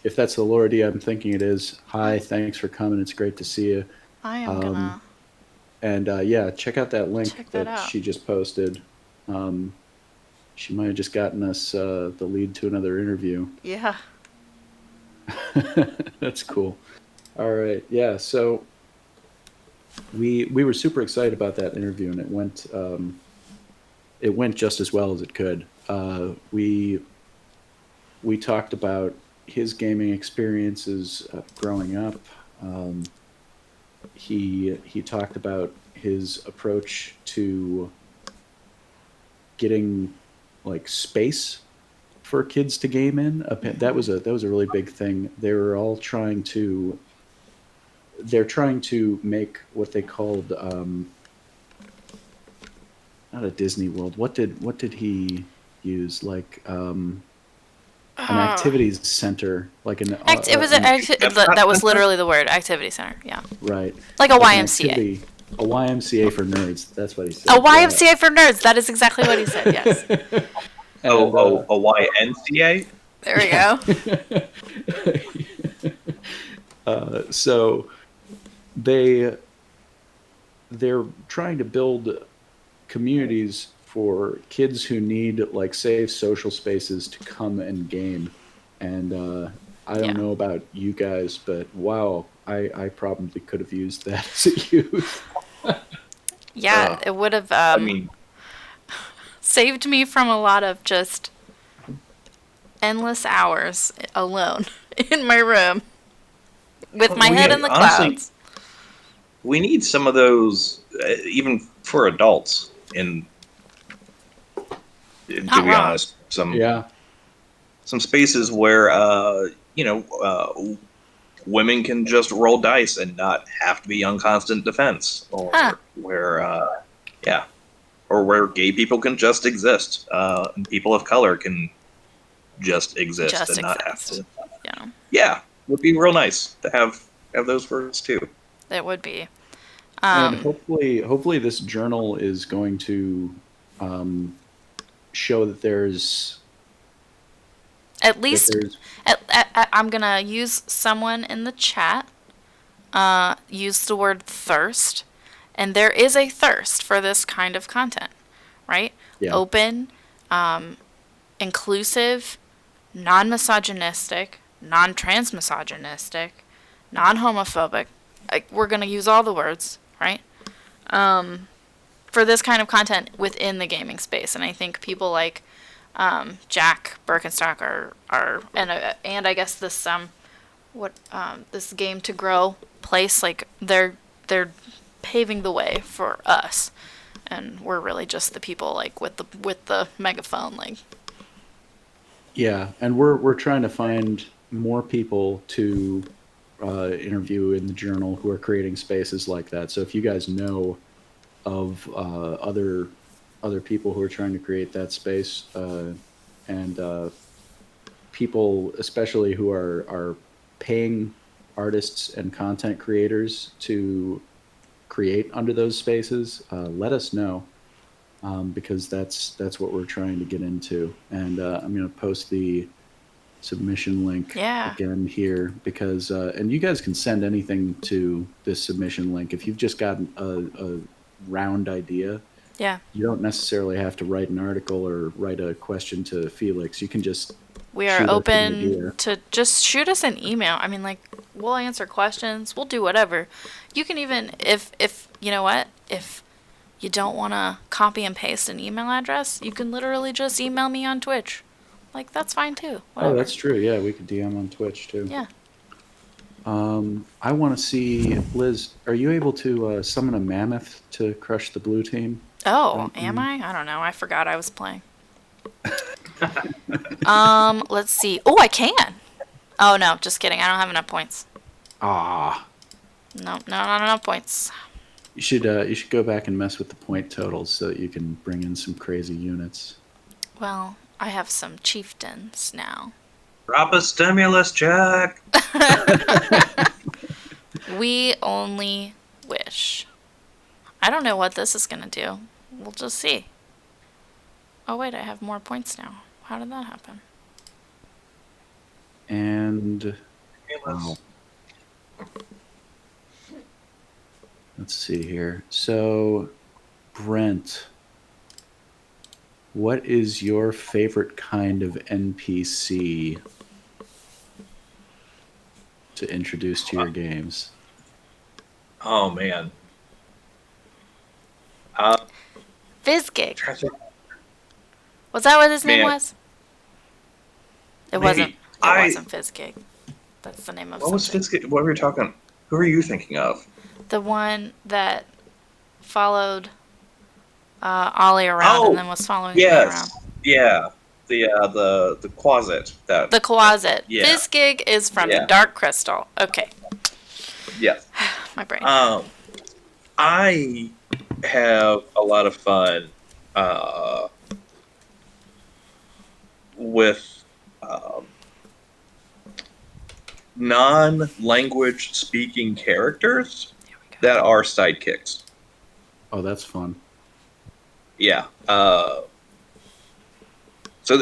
if that's the Laura D I'm thinking it is. Hi, thanks for coming. It's great to see you. I am gonna And check out that link check that out. she just posted. She might have just gotten us the lead to another interview. Yeah. That's cool. All right, yeah. So we were super excited about that interview, and it went just as well as it could. We talked about his gaming experiences growing up. He talked about his approach to getting like space for kids to game in. That was a really big thing. They're trying to make what they called not a Disney World. What did he use? Like an activities center, like that was literally the word, activity center. Yeah. Right. Like a YMCA. A YMCA for nerds. That's what he said. A YMCA for nerds. That is exactly what he said. Yes. A YNCA? There we go. So they're trying to build communities for kids who need like safe social spaces to come and game. And I don't know about you guys, but wow, I probably could have used that as a youth. Yeah, it would have saved me from a lot of just endless hours alone in my room with my head in the clouds. We need some of those, even for adults. To be honest, some spaces where women can just roll dice and not have to be on constant defense, or where gay people can just exist, and people of color can just exist not have to. Yeah, would be real nice to have those for us too. It would be. And hopefully this journal is going to show that there's at least I'm gonna use someone in the chat use the word thirst, and there is a thirst for this kind of content, right? Yeah. Open, inclusive, non-misogynistic, non-trans misogynistic, non-homophobic. We're gonna use all the words, right? For this kind of content within the gaming space, and I think people like Jack Birkenstock are and I guess this this Game to Grow place, like they're paving the way for us, and we're really just the people like with the megaphone, like. Yeah, and we're trying to find more people to interview in the journal who are creating spaces like that. So if you guys know of other people who are trying to create that space and people, especially who are paying artists and content creators to create under those spaces, let us know, because that's what we're trying to get into. And I'm going to post the submission link Yeah. again here because and you guys can send anything to this submission link if you've just got a round idea. Yeah. You don't necessarily have to write an article or write a question to Felix. You can just We are shoot us an open idea. to just shoot us an email. I mean, like, we'll answer questions. We'll do whatever. You can even, if you know what, if you don't want to copy and paste an email address, you can literally just email me on Twitch. Like, that's fine too. Whatever. Oh, that's true. Yeah, we could DM on Twitch too. Yeah. I want to see, Liz, are you able to summon a mammoth to crush the blue team? Oh, am I? I don't know. I forgot I was playing. Let's see. Oh, I can. Oh no, just kidding. I don't have enough points. Ah, No, not enough points. you should go back and mess with the point totals so that you can bring in some crazy units. Well, I have some chieftains now. Drop a stimulus check. We only wish. I don't know what this is gonna do. We'll just see. Oh wait, I have more points now. How did that happen? And wow. Let's see here. So, Brent, what is your favorite kind of NPC to introduce to your games? Oh man. Fizzgig. Trying to think. Was that what his name Man. was? It Maybe. wasn't. It I- wasn't Fizzgig. That's the name of What was something. Fitzgerald? What were you talking? Who are you thinking of? The one that followed Ollie around Oh, and then was following me around. Yeah. The closet. That. The closet. Yeah. Fizzgig is from Yeah. the Dark Crystal. Okay, Yes. my brain. I have a lot of fun with non-language speaking characters Here we go. that are sidekicks. Oh, that's fun. Yeah. So,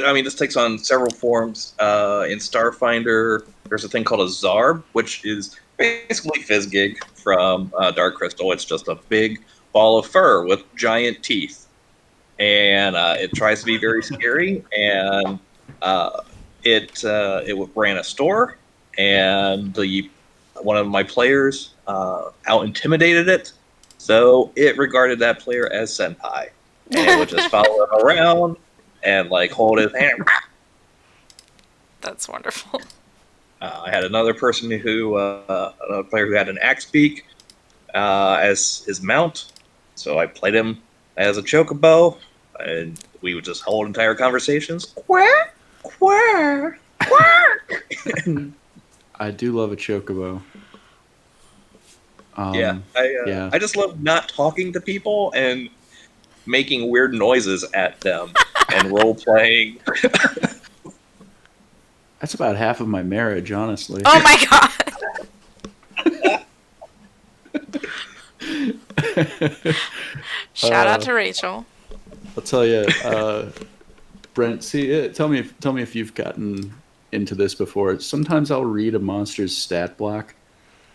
I mean, this takes on several forms. In Starfinder, there's a thing called a Zarb, which is basically Fizzgig from Dark Crystal. It's just a big ball of fur with giant teeth. And it tries to be very scary. And it ran a store, and one of my players out-intimidated it. So it regarded that player as senpai. And it would just follow him around and like hold his hand. That's wonderful. I had another person another player who had an axe beak as his mount, so I played him as a chocobo, and we would just hold entire conversations. Quack, quack, quack. I do love a chocobo. Yeah, yeah. I just love not talking to people and making weird noises at them and role playing. That's about half of my marriage, honestly. Oh my god. Shout out to Rachel. I'll tell you, Brent. See, tell me if you've gotten into this before. Sometimes I'll read a monster's stat block,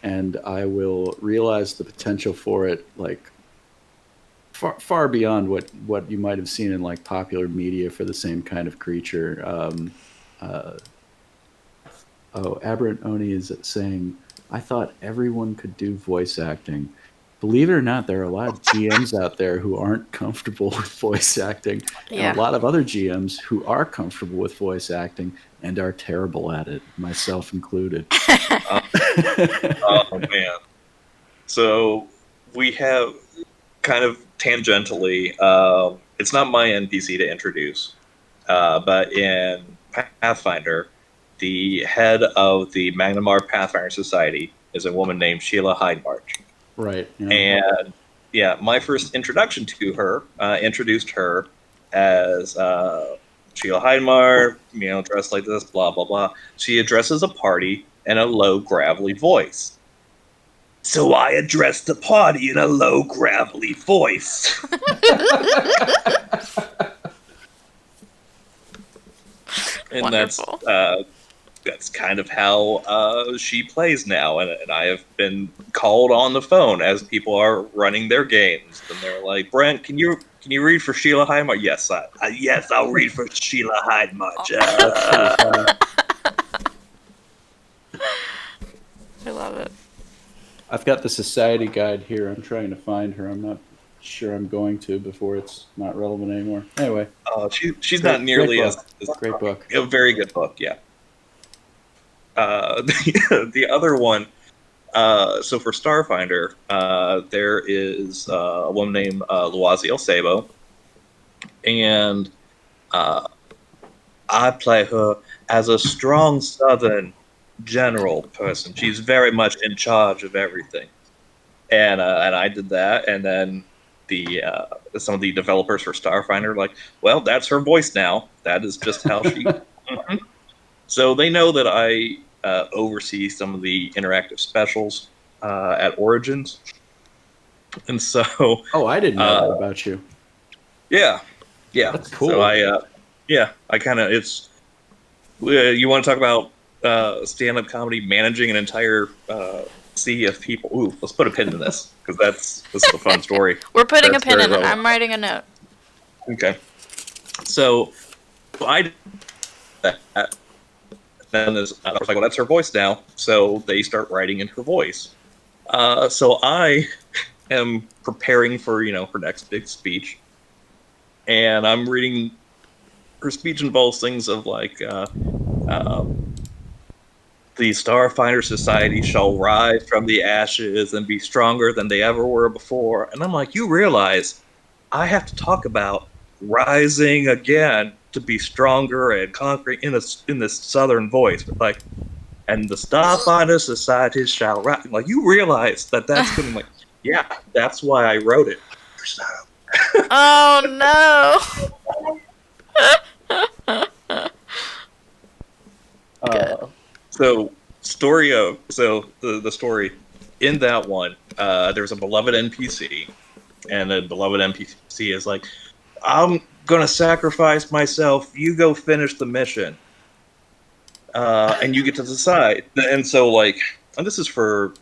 and I will realize the potential for it, like far beyond what you might have seen in like popular media for the same kind of creature. Aberrant Oni is saying, I thought everyone could do voice acting. Believe it or not, there are a lot of GMs out there who aren't comfortable with voice acting, Yeah. and a lot of other GMs who are comfortable with voice acting and are terrible at it, myself included. Oh man! So we have kind of tangentially. It's not my NPC to introduce, but in Pathfinder, the head of the Magnamar Pathfinder Society is a woman named Sheila Hydemarch. Right. Yeah. And yeah, my first introduction to her introduced her as Sheila Hydemar, dressed like this, blah, blah, blah. She addresses a party in a low, gravelly voice. So I addressed the party in a low, gravelly voice. And Wonderful. that's kind of how she plays now. And I have been called on the phone as people are running their games. And they're like, Brent, can you read for Sheila Hydemar? Yes, yes, I'll read for Sheila Hydemar. I love it. I've got the society guide here. I'm trying to find her. I'm not sure I'm going to before it's not relevant anymore. Anyway, she's not nearly great as great book. a very good book. Yeah. The other one. So for Starfinder, there is a woman named Loisiel Sabo, and I play her as a strong Southern general person. She's very much in charge of everything, and I did that, and then the some of the developers for Starfinder are like, well, that's her voice now. That is just how she. Mhm. So they know that I oversee some of the interactive specials at Origins, and so Oh, I didn't know that about you. yeah. That's cool. So I kind of you want to talk about stand-up comedy managing an entire sea of people. Ooh, let's put a pin in this because this is a fun story. We're putting That's a pin very in it. relevant. I'm writing a note. Okay. So I did that. Then I was like, well, that's her voice now. So they start writing in her voice. So I am preparing for her next big speech, and I'm reading. Her speech involves things of like the Starfinder Society shall rise from the ashes and be stronger than they ever were before. And I'm like, you realize I have to talk about rising again to be stronger and conquering in this Southern voice, but like, and the Starfinder Society shall rise. Like, you realize that's going to like, yeah, that's why I wrote it. Oh no. Good. So the story in that one, there's a beloved NPC, and the beloved NPC is like, I'm gonna sacrifice myself. You go finish the mission, and you get to decide. And so like, and this is for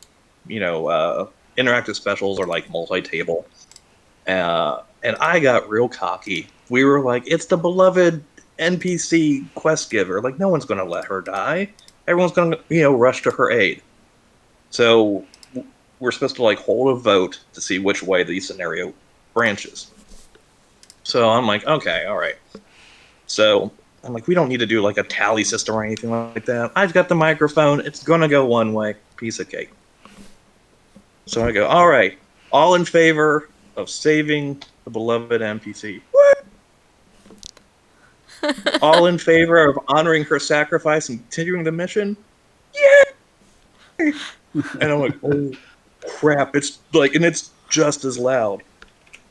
interactive specials or like multi-table. And I got real cocky. We were like, it's the beloved NPC quest giver. Like, no one's gonna let her die. Everyone's gonna rush to her aid. So we're supposed to like hold a vote to see which way the scenario branches. So I'm like, okay, all right. So I'm like, we don't need to do like a tally system or anything like that. I've got the microphone. It's gonna go one way. Piece of cake. So I go, all right. All in favor of saving the beloved NPC. What? All in favor of honoring her sacrifice and continuing the mission? Yay! And I'm like, oh crap! It's like, and it's just as loud.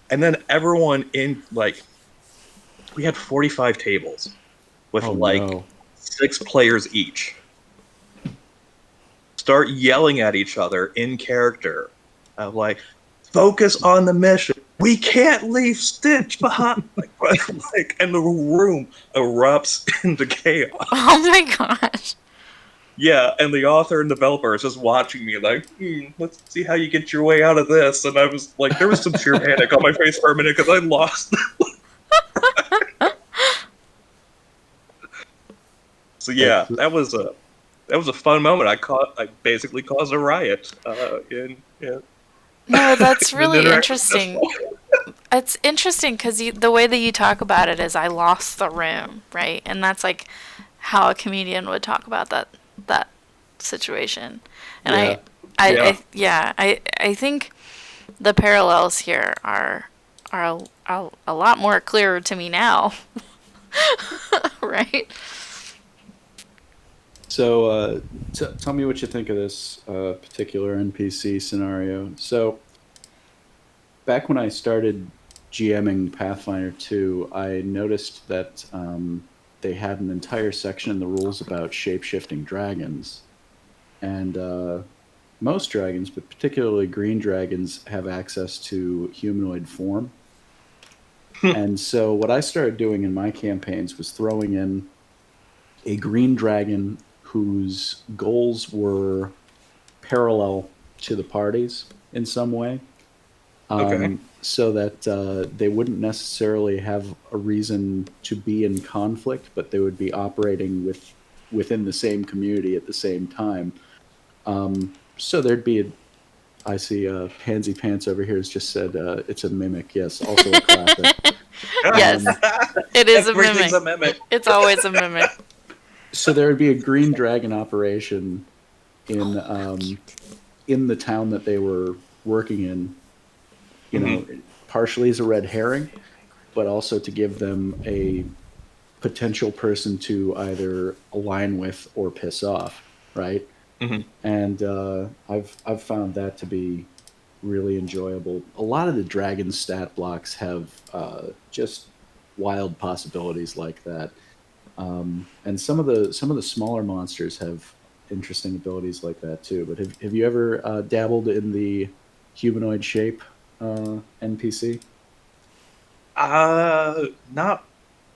And then everyone in like, we had 45 tables with no. 6 players each. Start yelling at each other in character, of like, focus on the mission. We can't leave Stitch behind. And the room erupts into chaos. Oh my gosh. Yeah, and the author and developer is just watching me like, let's see how you get your way out of this. And I was like, there was some sheer panic on my face for a minute because I lost. So yeah, that was a fun moment. I basically caused a riot. No, that's really interactive interesting. It's interesting because the way that you talk about it is I lost the room, right? And that's like how a comedian would talk about that situation. And I think the parallels here are a lot more clearer to me now. Right? So tell me what you think of this particular NPC scenario. So back when I started GMing Pathfinder 2, I noticed that they had an entire section in the rules about shape-shifting dragons, and most dragons, but particularly green dragons, have access to humanoid form. And so what I started doing in my campaigns was throwing in a green dragon whose goals were parallel to the parties in some way, Okay. so that they wouldn't necessarily have a reason to be in conflict, but they would be operating within the same community at the same time. So there'd be I see Pansy Pants over here has just said it's a mimic. Yes, also a classic. Yes, it is a Everything's mimic. a mimic. It's always a mimic. So there would be a green dragon operation in the town that they were working in. You know, partially as a red herring, but also to give them a potential person to either align with or piss off, right? And I've found that to be really enjoyable. A lot of the dragon stat blocks have just wild possibilities like that, and some of the smaller monsters have interesting abilities like that too. But have you ever dabbled in the humanoid shape NPC? Not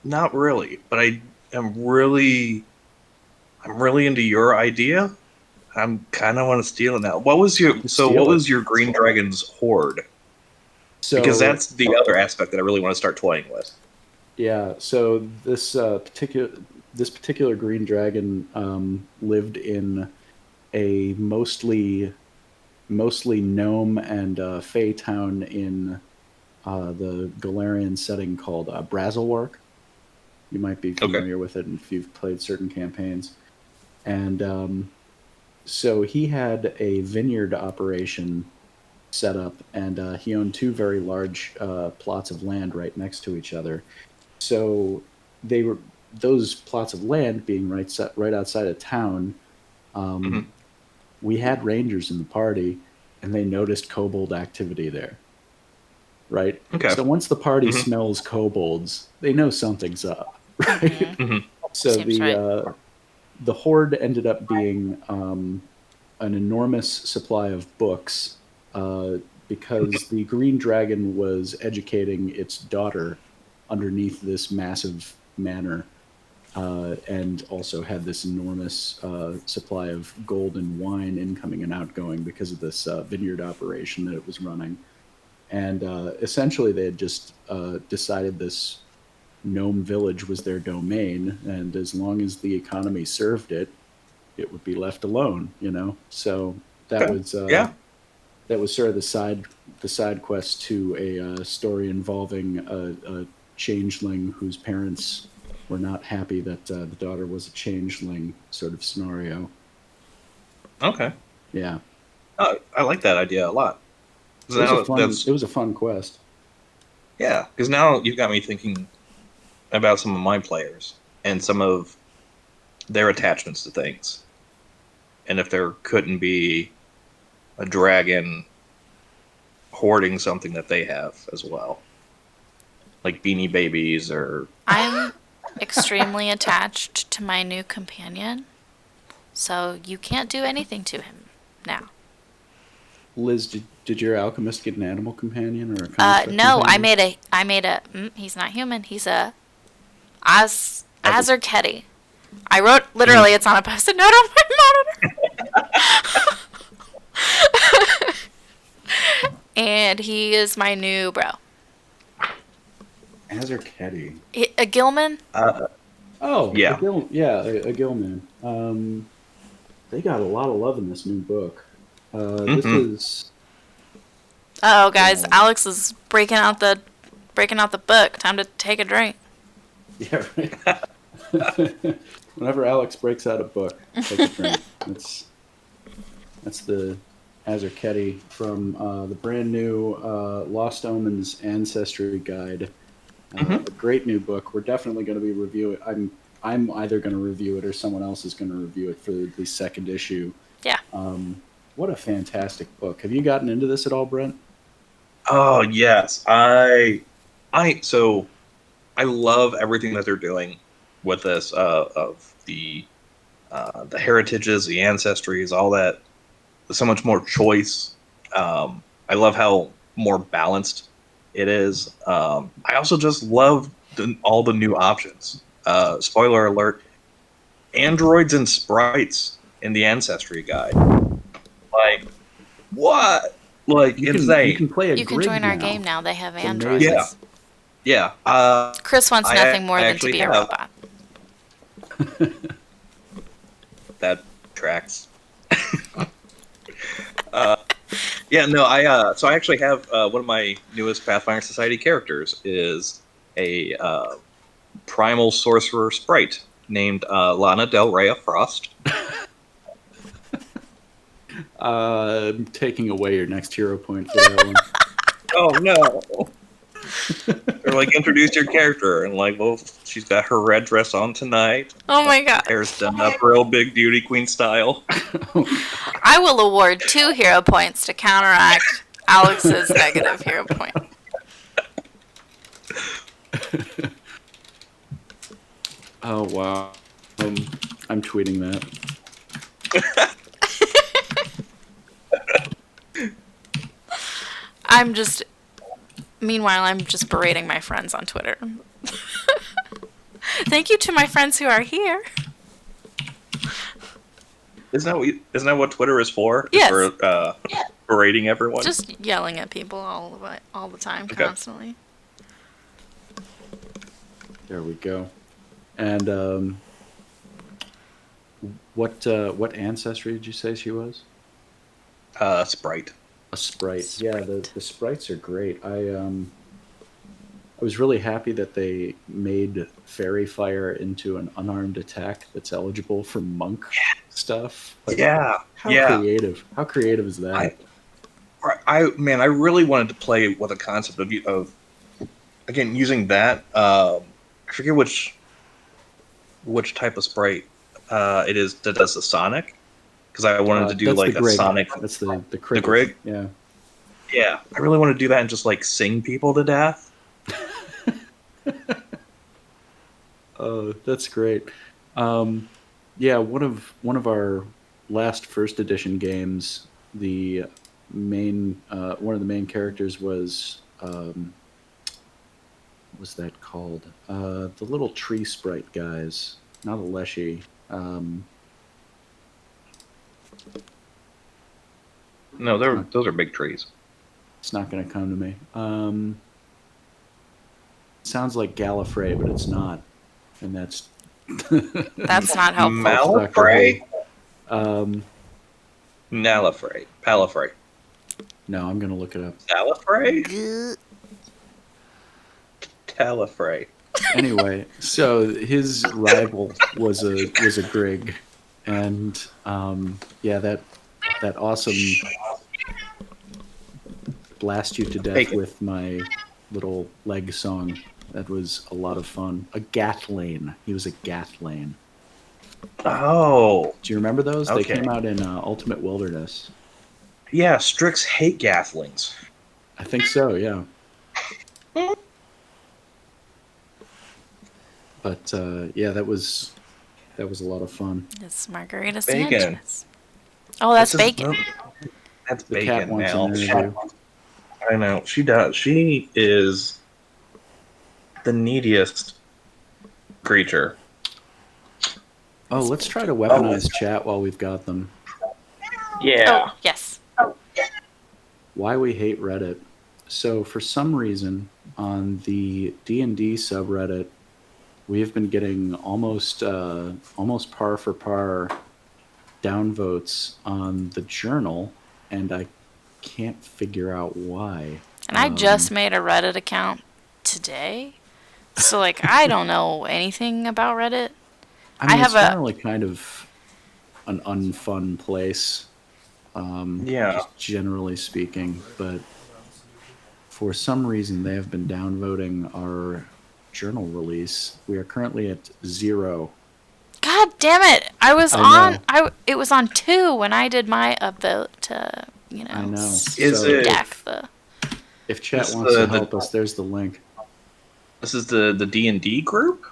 not really, but I'm really into your idea. I'm kind of want to steal it now. What Steal it. was your Green Dragon's horde? Because So that's the other aspect that I really want to start toying with. yeah, so this particular green dragon lived in a mostly gnome and fey town in the Galarian setting called Brazelwark. You might be Okay. familiar with it if you've played certain campaigns. And so he had a vineyard operation set up, and he owned two very large plots of land right next to each other. So they were those plots of land being right outside of town. hmm We had rangers in the party, and they noticed kobold activity there. Right. Okay. So once the party hmm smells kobolds, they know something's up. Right. hmm So Seems right. the horde ended up being an enormous supply of books because the green dragon was educating its daughter underneath this massive manor, and also had this enormous supply of gold and wine incoming and outgoing because of this vineyard operation that it was running. And essentially, they had just decided this gnome village was their domain, and as long as the economy served it, it would be left alone. You know, so that Okay. was Yeah. sort of the side quest to a story involving a changeling whose parents were not happy that the daughter was a changeling, sort of scenario. Okay. Yeah, I like that idea a lot. 'Cause it was a now fun that's it was a fun quest. yeah. Because now you've got me thinking about some of my players and some of their attachments to things, and if there couldn't be a dragon hoarding something that they have as well, like Beanie Babies or I'm extremely attached to my new companion, so you can't do anything to him now. Liz, did your alchemist get an animal companion or a construct No, companion? he's not human. He's a as Azerketi. I wrote, literally, it's on a post-it note on my monitor. And he is my new bro. Azerketi. A Gilman? Oh, Yeah. a Gilman. They got a lot of love in this new book. This Mhm. is Oh, guys, uh, Alex is breaking out the book. Time to take a drink. yeah, right. Whenever Alex breaks out a book, take a drink. That's the Azerketi from the brand new Lost Omens Ancestry Guide. hmm A great new book. We're definitely going to be reviewing. I'm either going to review it or someone else is going to review it for the second issue. Yeah. What a fantastic book! Have you gotten into this at all, Brent? Oh yes, so I love everything that they're doing with this of the heritages, the ancestries, all that. So much more choice. I love how more balanced it is. I also just love all the new options. Spoiler alert: androids and sprites in the ancestry guide. Like what? Like You insane. can play a You can grig join our now. game now. They have It's androids. amazing. Yeah. Chris wants I nothing more than to actually be a have. robot. That tracks. Yeah, no, so I actually have one of my newest Pathfinder Society characters is a primal sorcerer sprite named Lana Del Rey Frost. I'm taking away your next hero point for that one. Oh no! They're like, introduce your character, and like, well, she's got her red dress on tonight. Oh my god. Hair's done up real big beauty queen style. I will award 2 hero points to counteract Alex's negative hero point. Oh wow. I'm tweeting that. Meanwhile, I'm just berating my friends on Twitter. Thank you to my friends who are here. Isn't that what Twitter is for? Yes. For berating everyone. Just yelling at people all the time, Okay. constantly. There we go. And what ancestry did you say she was? Sprite. A sprite. Yeah, the sprites are great. I was really happy that they made Fairy Fire into an unarmed attack that's eligible for monk stuff. Like, Yeah. How yeah. creative. How creative is that? I really wanted to play with a concept of again using that. I forget which type of sprite it is that does the sonic, because I wanted to do that's like the a Grig. sonic. That's the cricket. Grig? Yeah. Yeah, I really want to do that and just like sing people to death. Oh, that's great. Yeah, one of our last first edition games, the main one of the main characters was what was that called? The little tree sprite guys, not a leshy. No, those are big trees. It's not going to come to me. Sounds like Gallifrey, but it's not, and that's That's not helpful. Malifrey? Um, Palifrey. no, I'm going to look it up. Salifrey? Talifrey. Anyway, so his rival was a Grig, and yeah, that awesome blast you to death Take it. with my little leg song. That was a lot of fun. A Gatlane. He was a Gatlane. Oh. Do you remember those? Okay. They came out in Ultimate Wilderness. Yeah, Strix hate Gathlings. I think so. Yeah. But yeah, that was a lot of fun. It's Margarita Bacon. Sanchez. Oh, that's This is- bacon. That's The cat bacon, wants Mal. an interview. I know. She does. She is the neediest creature. Oh, let's try to weaponize chat while we've got them. Yeah. Oh, yes. Why we hate Reddit. So for some reason on the D&D subreddit, we have been getting almost par for par downvotes on the journal, and I can't figure out why. And I just made a Reddit account today. So, like, I don't know anything about Reddit. I mean, have it's a- generally kind of an unfun place. Yeah. Just generally speaking, but for some reason they have been downvoting our journal release. We are currently at 0. God damn it! I was I on. It was on 2 when I did my upvote to, I know. Is So it- deck the. If chat This wants to the- help us, there's the link. This is the D&D group?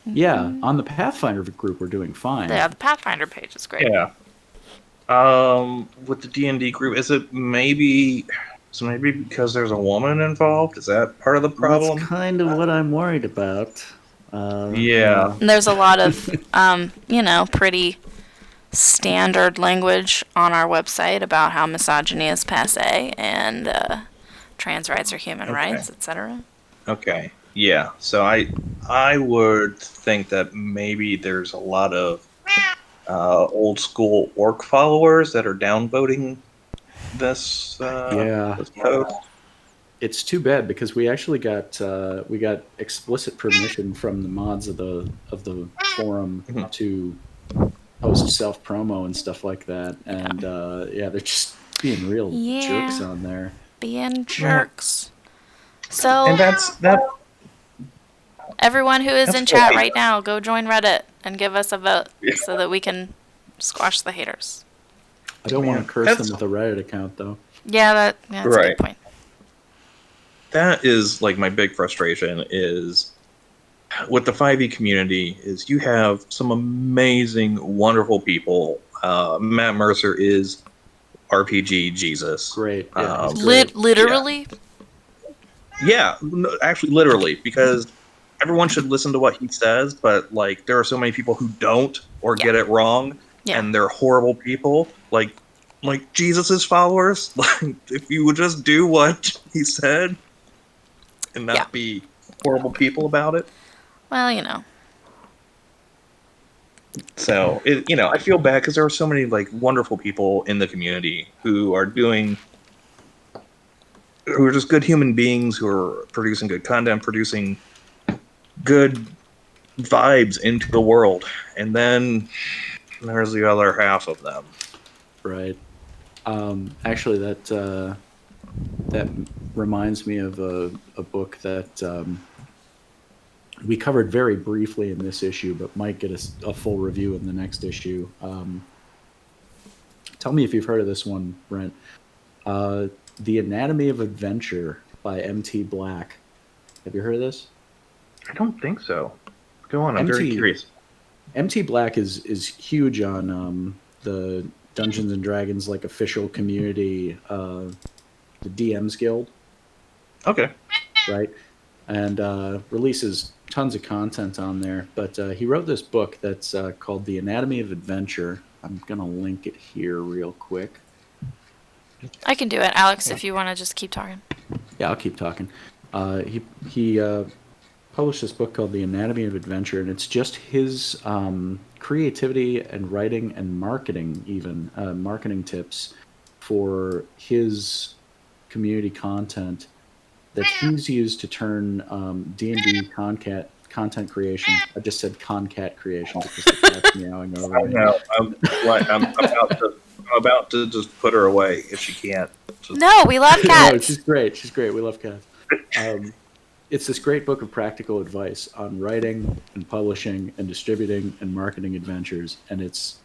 Yeah, on the Pathfinder group, we're doing fine. Yeah, the Pathfinder page is great. Yeah. With the D&D group, is it maybe because there's a woman involved? Is that part of the problem? That's kind of what I'm worried about. Yeah. And there's a lot of, pretty standard language on our website about how misogyny is passe and trans rights are human rights, etc. Okay. Yeah. So I would think that maybe there's a lot of old school orc followers that are downvoting this this post. It's too bad because we actually got explicit permission from the mods of the forum Mhm. to post self promo and stuff like that, and they're just being real jerks on there. Being jerks. So And that everyone who is That's in chat cool. right now, go join Reddit and give us a vote so that we can squash the haters. I don't want to curse That's- them with a Reddit account though. That's a Right. good point. that is like my big frustration is with the 5e community is you have some amazing, wonderful people. Matt Mercer is RPG Jesus. Great. Yeah, Um, he's great. Literally? Yeah, no, actually, literally, because everyone should listen to what he says, but like there are so many people who don't or get it wrong, and they're horrible people. Like Jesus's followers. Like if you would just do what he said and not be horrible people about it. Well, So I feel bad because there are so many like wonderful people in the community who are just good human beings who are producing good content, producing good vibes into the world, and then there's the other half of them. Right. Actually, that reminds me of a book that we covered very briefly in this issue, but might get a full review in the next issue. Tell me if you've heard of this one, Brent. The Anatomy of Adventure by M.T. Black. Have you heard of this? I don't think so. Go on, I'm very curious. M.T. Black is huge on the Dungeons and Dragons like official community, the DMs Guild. Okay. Right? And releases tons of content on there. But he wrote this book that's called The Anatomy of Adventure. I'm going to link it here real quick. I can do it, Alex, if you want to just keep talking. Yeah, I'll keep talking. He published this book called The Anatomy of Adventure, and it's just his creativity and writing and marketing, even marketing tips for his community content that he's used to turn D&D content creation. I just said concat creation because the cat's meowing over me. No, I'm about to just put her away if she can't. No, we love cats. No, she's great. She's great. We love cats. It's this great book of practical advice on writing and publishing and distributing and marketing adventures, and it's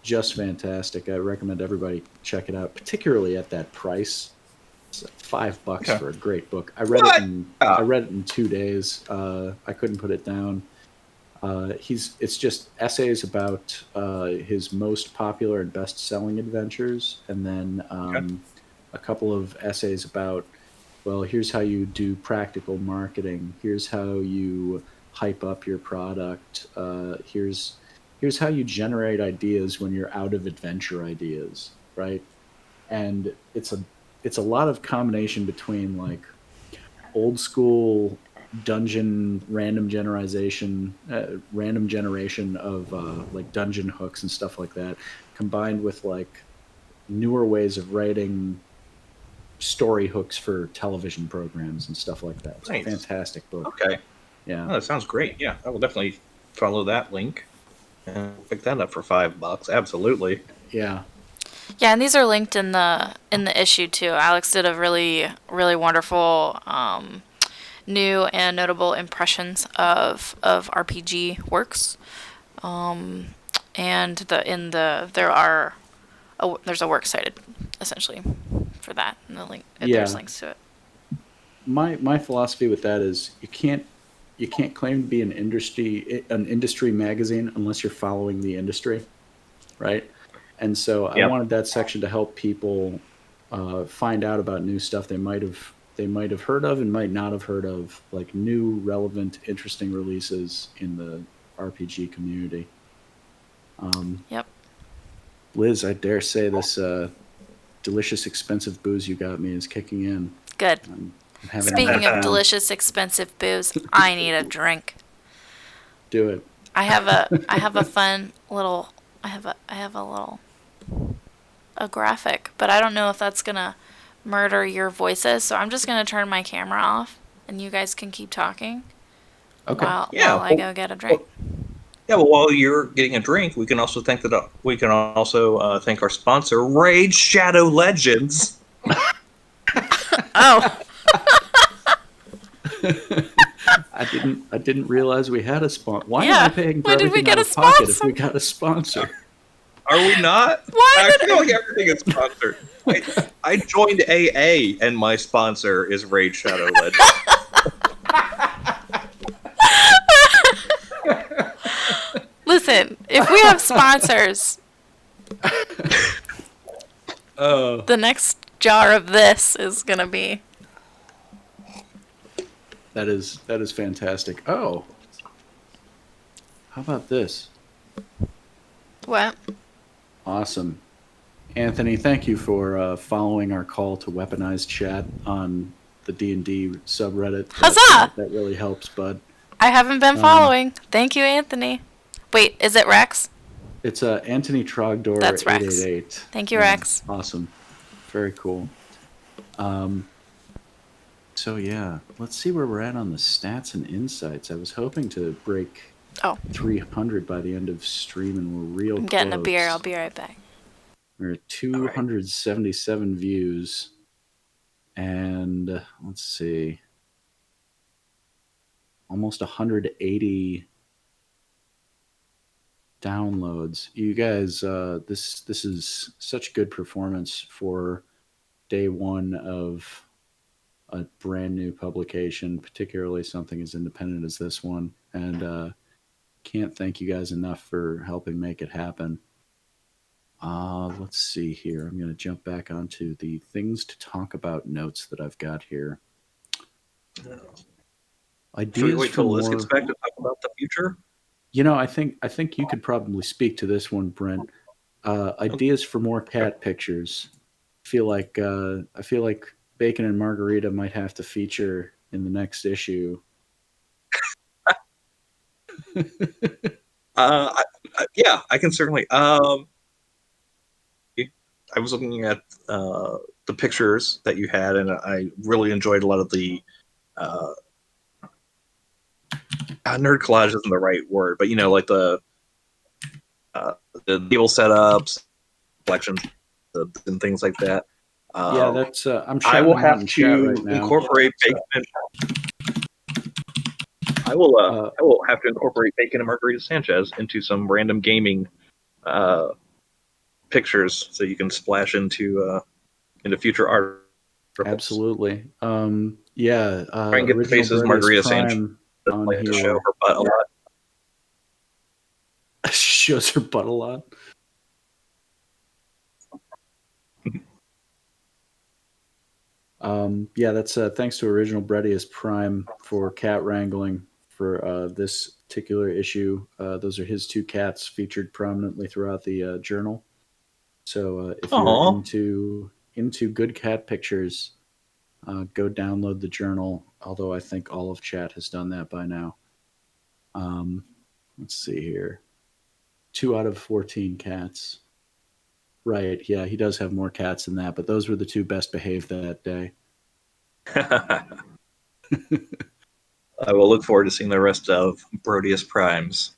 just fantastic. I recommend everybody check it out, particularly at that price. It's like $5 for a great book. I read it in 2 days. I couldn't put it down. It's just essays about his most popular and best-selling adventures, and then a couple of essays about, well, here's how you do practical marketing. Here's how you hype up your product. Here's how you generate ideas when you're out of adventure ideas, right? And it's a lot of combination between like old school dungeon random generation of like dungeon hooks and stuff like that, combined with like newer ways of writing story hooks for television programs and stuff like that. It's a fantastic book. Okay. Yeah. Oh, that sounds great. Yeah, I will definitely follow that link and pick that up for $5. Absolutely. Yeah. Yeah, and these are linked in the issue too. Alex did a really, really wonderful new and notable impressions of RPG works. And there's a works cited essentially for that, and there's links to it. My philosophy with that is you can't you can't claim to be an industry magazine unless you're following the industry, right? And so I Yep. wanted that section to help people find out about new stuff they might have heard of and might not have heard of, like new, relevant, interesting releases in the RPG community. Yep. Liz, I dare say this delicious, expensive booze you got me is kicking in. Good. I'm having a Speaking of hard time. delicious, expensive booze, I need a drink. Do it. I have a fun little I have a little a graphic, but I don't know if that's gonna murder your voices, so I'm just gonna turn my camera off and you guys can keep talking Okay. while I go get a drink. Yeah, well, while you're getting a drink, we can also thank thank our sponsor, Raid Shadow Legends. Oh, I didn't realize we had a sponsor. Why am Yeah. I paying for Why did we everything get out a of pocket if sponsor? we got a sponsor? Are we not? Why I did- feel like everything is sponsored. I joined AA, and my sponsor is Raid Shadow Legends. listen, if we have sponsors, the next jar of this is gonna be That is fantastic. Oh, how about this? what? Awesome. Anthony, thank you for following our call to weaponize chat on the D&D subreddit. Huzzah! That really helps, bud. I haven't been following. Thank you, Anthony. Wait, is it Rex? It's Anthony Trogdor That's Rex. 888. Thank you, Rex. Awesome. Very cool. So yeah, let's see where we're at on the stats and insights. I was hoping to break Oh, 300 by the end of stream, and we're real I'm getting a close. beer. I'll be right back. We're at 277 views, and let's see, almost 180 downloads. You guys, this is such good performance for day one of a brand new publication, particularly something as independent as this one, and can't thank you guys enough for helping make it happen. Let's see here. I'm going to jump back onto the things to talk about notes that I've got here. Should we Ideas wait for till Liz more. gets back to talk about the future? You know, I think you could probably speak to this one, Brent. Ideas for more cat pictures. I feel like Bacon and Margarita might have to feature in the next issue. Yeah, I can certainly. I was looking at the pictures that you had, and I really enjoyed a lot of the nerd collage isn't the right word, but like the table setups, collections, and things like that. Yeah, that's. I'm I shouting will them out have in chat to right now. incorporate Bacon. I will have to incorporate Bacon and Margarita Sanchez into some random gaming pictures, so you can splash into future art. Absolutely. Yeah. Try and get the Original faces Bread is Margarita Sanchez Prime on like to show here. her butt a lot. Shows her butt a lot. Yeah, that's thanks to Original Bready as Prime for cat wrangling for this particular issue. Those are his two cats featured prominently throughout the journal. So if you're Aw. into good cat pictures, go download the journal. Although I think all of chat has done that by now. Let's see here. 2 out of 14 cats. Right, yeah, he does have more cats than that, but those were the two best behaved that day. I will look forward to seeing the rest of Brodius Prime's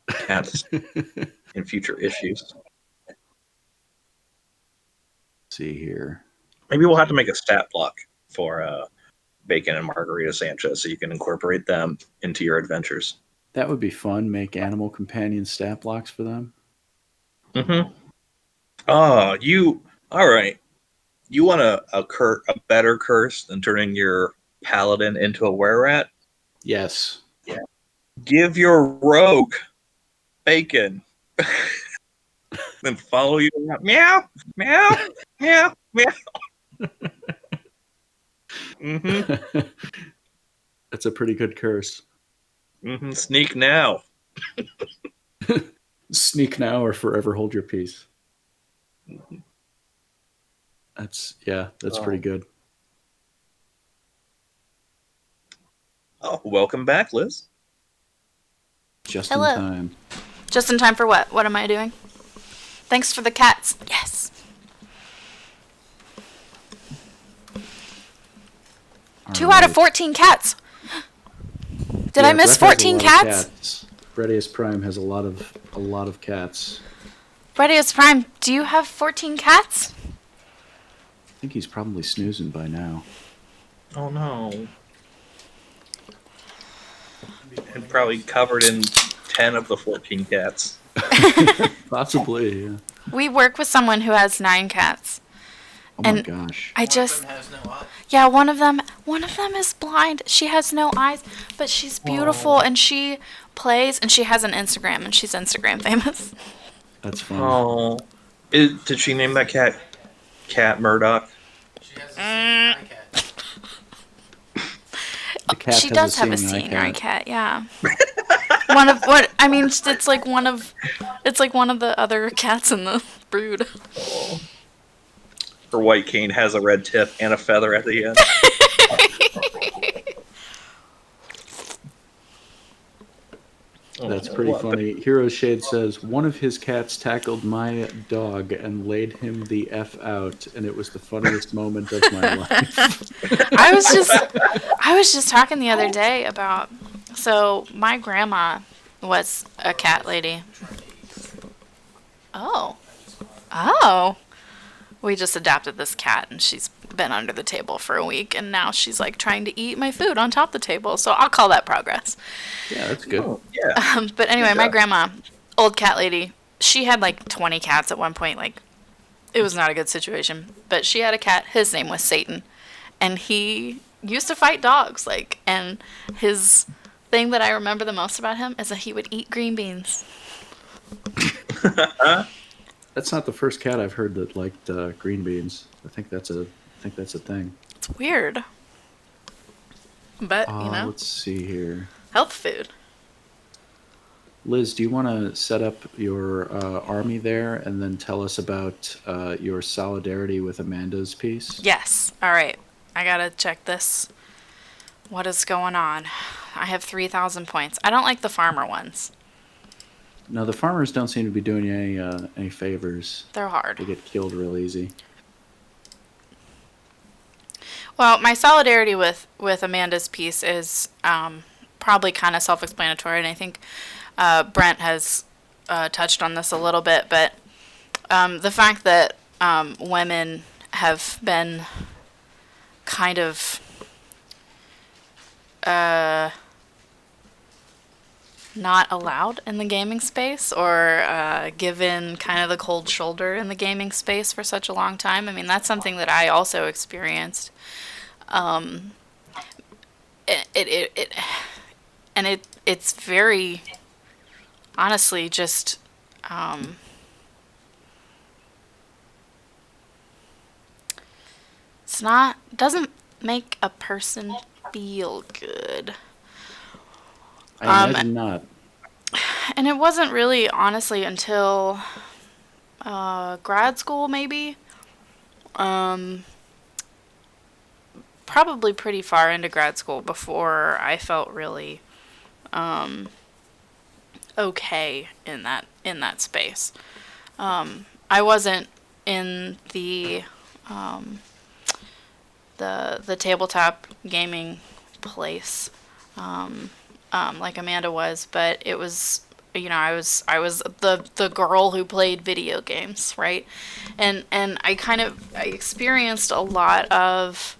cats in future issues. See here. Maybe we'll have to make a stat block for Bacon and Margarita Sanchez so you can incorporate them into your adventures. That would be fun. Make animal companion stat blocks for them. Mm-hmm. Oh, all right. You want a better curse than turning your paladin into a were-rat? Yes. Give your rogue bacon. Then follow you around. Meow, meow, meow, meow. Mm-hmm. That's a pretty good curse. Mm-hmm. Sneak now. Sneak now or forever hold your peace. That's pretty good. Oh, welcome back, Liz. Just in Hello. time. Just in time for what? What am I doing? Thanks for the cats. Yes. All 2 out of right. 14 cats. Did I Yeah, miss Brett has a 14 lot of cats? Bredius Prime has a lot of cats. Bredius Prime, do you have 14 cats? I think he's probably snoozing by now. Oh no. And probably covered in 10 of the 14 cats. Possibly, yeah. We work with someone who has 9 cats. Oh my And gosh. I just yeah, one of them is blind. She has no eyes, but she's beautiful and she plays and she has an Instagram and she's Instagram famous. That's funny. Oh. Did she name that cat Murdoch? She has a eye cat. The cat She has does have a seeing seeing eye cat. cat, yeah. One of what I mean, it's like one of the other cats in the brood. Oh. Her white cane has a red tip and a feather at the end. That's pretty funny. Hero Shade says one of his cats tackled my dog and laid him the F out, and it was the funniest moment of my life. I was just talking the other day about so my grandma was a cat lady. Oh. Oh. We just adopted this cat and she's been under the table for a week and now she's like trying to eat my food on top of the table. So I'll call that progress. Yeah, that's good. Oh, yeah. But anyway, Good my job. grandma, old cat lady, she had like 20 cats at one point. Like, it was not a good situation. But she had a cat. His name was Satan. And he used to fight dogs. Like, and his thing that I remember the most about him is that he would eat green beans. That's not the first cat I've heard that liked green beans. I think that's a thing. It's weird. But, you know, Let's see here. health food. Liz, do you want to set up your army there and then tell us about your solidarity with Amanda's piece? Yes. All right. I gotta check this. What is going on? I have 3,000 points. I don't like the farmer ones. No, the farmers don't seem to be doing you any favors. They're hard. They get killed real easy. Well, my solidarity with Amanda's piece is probably kind of self-explanatory, and I think Brent has touched on this a little bit, but the fact that women have been kind of not allowed in the gaming space or given kind of the cold shoulder in the gaming space for such a long time. I mean, that's something that I also experienced. It's very honestly just doesn't make a person feel good. I imagine not. And it wasn't really, honestly, until grad school, maybe. Probably pretty far into grad school before I felt really okay in that space. I wasn't in the tabletop gaming place. Like Amanda was, but it was, you know, I was the girl who played video games, right? And I experienced a lot of.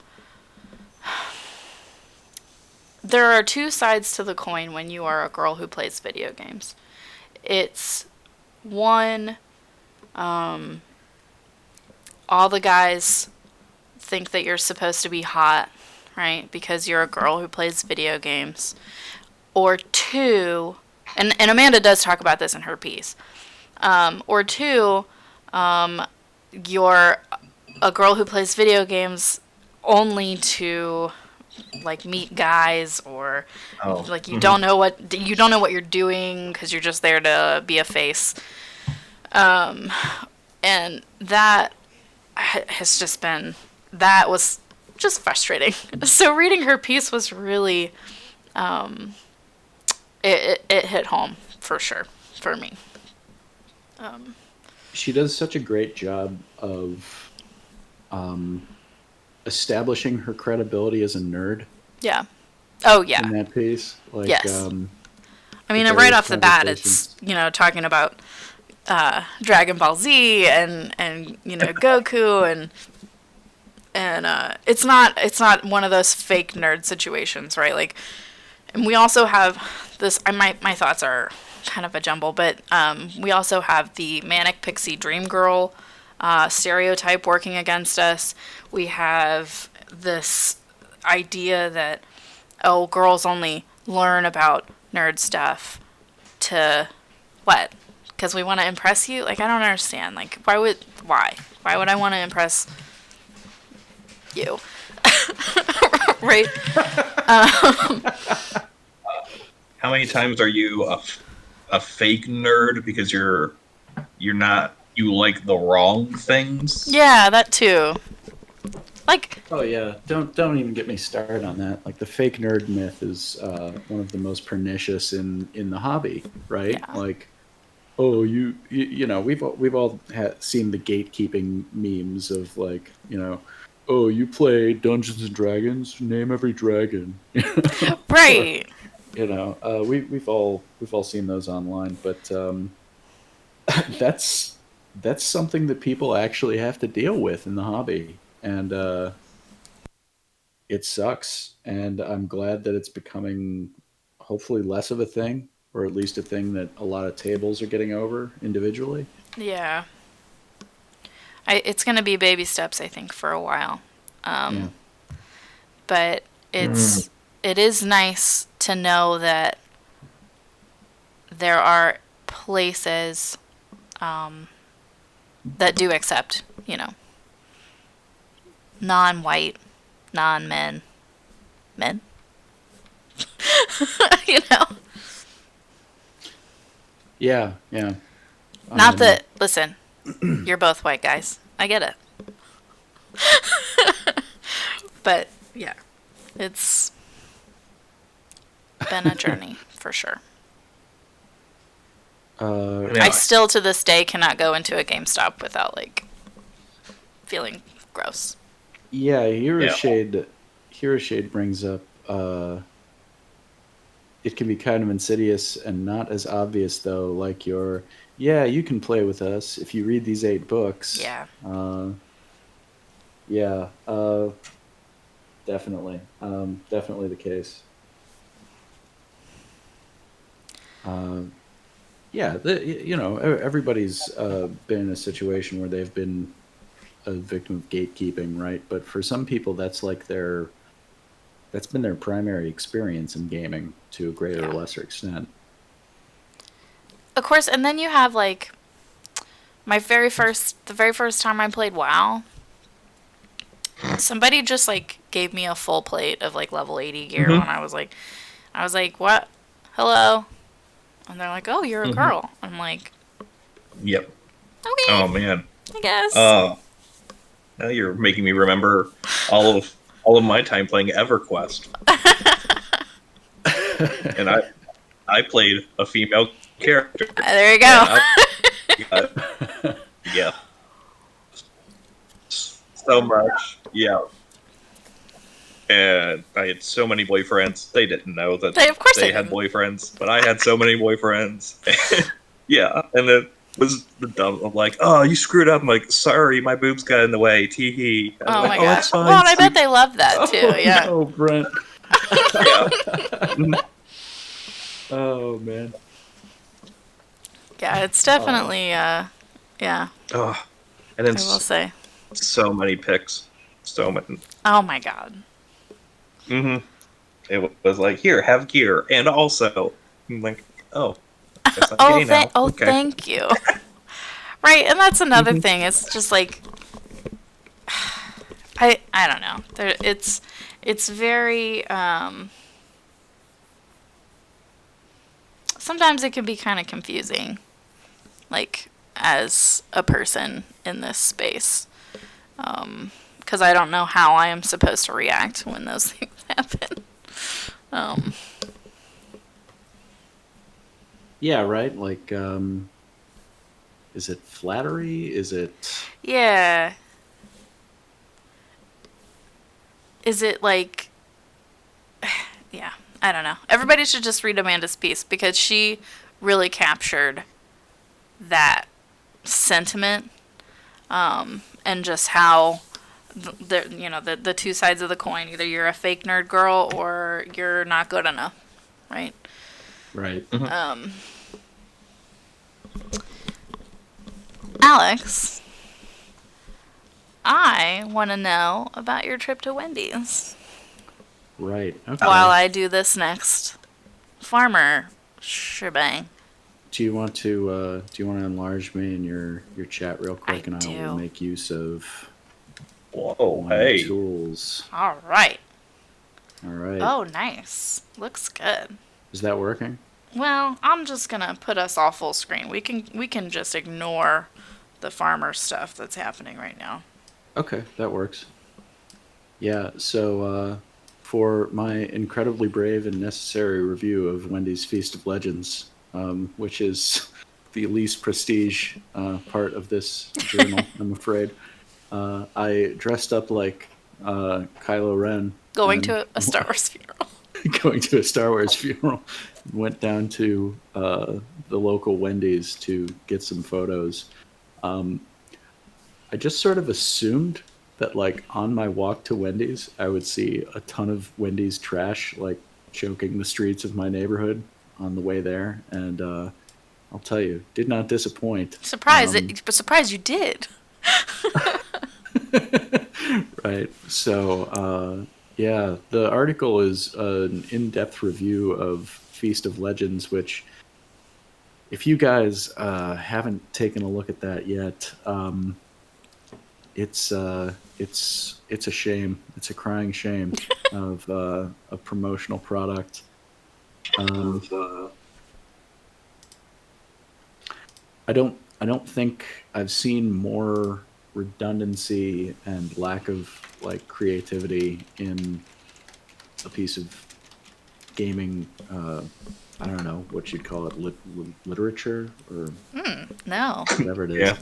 There are two sides to the coin when you are a girl who plays video games. It's one, all the guys think that you're supposed to be hot right? Because you're a girl who plays video games. Or two, and Amanda does talk about this in her piece. Or two, you're a girl who plays video games only to like meet guys, or Oh, like you don't know what you're doing because you're just there to be a face. And that has just been, that was just frustrating. So reading her piece was really, it hit home for sure for me. She does such a great job of establishing her credibility as a nerd Yeah. Oh yeah. in that piece. Like, Yes. I the mean, right various off the bat, conversations. it's, talking about Dragon Ball Z and Goku, and it's not one of those fake nerd situations, right? Like, and we also have this. My thoughts are kind of a jumble, but we also have the manic pixie dream girl stereotype working against us. We have this idea that, oh, girls only learn about nerd stuff to what? Because we want to impress you? Like, I don't understand. Like, why would I want to impress you? Right? how many times are you a fake nerd because you're not, you like the wrong things? Yeah, that too. Like, Oh yeah, don't even get me started on that. Like the fake nerd myth is one of the most pernicious in the hobby, right? Yeah. Like, oh, we've all seen the gatekeeping memes of like, oh, you play Dungeons and Dragons, name every dragon. right. We've all seen those online, but that's something that people actually have to deal with in the hobby, and it sucks. And I'm glad that it's becoming hopefully less of a thing, or at least a thing that a lot of tables are getting over individually. Yeah. It's going to be baby steps, I think, for a while. Yeah. But it is nice to know that there are places that do accept, non-white, non-men, men. you know? Yeah, yeah. Not that, listen, you're both white guys. I get it. But, yeah, it's been a journey, for sure. I still, to this day, cannot go into a GameStop without, like, feeling gross. Yeah, Hero Shade brings up it can be kind of insidious and not as obvious though, like you can play with us if you read these 8 books. Yeah. Yeah, definitely. Definitely the case. Yeah, everybody's been in a situation where they've been a victim of gatekeeping, right? But for some people, that's been their primary experience in gaming to a greater or lesser extent. Of course, and then you have, like, the very first time I played WoW, somebody just, like, gave me a full plate of, like, level 80 gear when I was like, what? Hello? And they're like, oh, you're a girl. I'm like, Yep. okay. Oh man. I guess. Now you're making me remember all of my time playing EverQuest. And I played a female character. There you go. Yeah. So much. Yeah. And I had so many boyfriends. They didn't know that Of course they had boyfriends, but I had so many boyfriends. Yeah. And then was the dumb. I'm like, oh, you screwed up. I'm like, sorry, my boobs got in the way. Tee hee. Oh Like, my that's gosh. fine, Well, and I bet sweet. they love that too. Yeah. Oh, Brent. Yeah. Oh man. Yeah, it's definitely, yeah, Oh, and then I will say. so many picks. So many. Oh my god. Mm-hmm. It was like, here, have gear, and also, I'm like, oh, I guess I'm gay now. Okay. Thank you. Right, and that's another Mhm. thing. It's just like I don't know. It's very sometimes it can be kind of confusing, like as a person in this space, because I don't know how I am supposed to react when those things happen. Um, Yeah, right. Like, is it flattery? Is it? yeah. Is it like, yeah, I don't know. Everybody should just read Amanda's piece because she really captured that sentiment, and just how the two sides of the coin. Either you're a fake nerd girl or you're not good enough, right? Right. Mhm. Alex, I want to know about your trip to Wendy's Right. Okay. while I do this next farmer shebang. Do you want to enlarge me in your chat real quick, I and I will do. make use of Whoa, my hey. tools. All right. All right. Oh, nice. Looks good. Is that working? Well, I'm just gonna put us all full screen. We can just ignore the farmer stuff that's happening right now. Okay, that works. Yeah. So, for my incredibly brave and necessary review of Wendy's Feast of Legends, which is the least prestige part of this journal, I'm afraid. I dressed up like Kylo Ren Going and to a Star Wars funeral. going to a Star Wars funeral. Went down to the local Wendy's to get some photos. Um, I just sort of assumed that, like, on my walk to Wendy's, I would see a ton of Wendy's trash, like, choking the streets of my neighborhood on the way there. And I'll tell you, did not disappoint. Surprise you did. Right. So, yeah, the article is an in-depth review of Feast of Legends, which, if you guys haven't taken a look at that yet, it's a shame. It's a crying shame of a promotional product. Um, I don't think I've seen more redundancy and lack of, like, creativity in a piece of gaming. I don't know what you'd call it, literature or No. whatever it is. Yeah.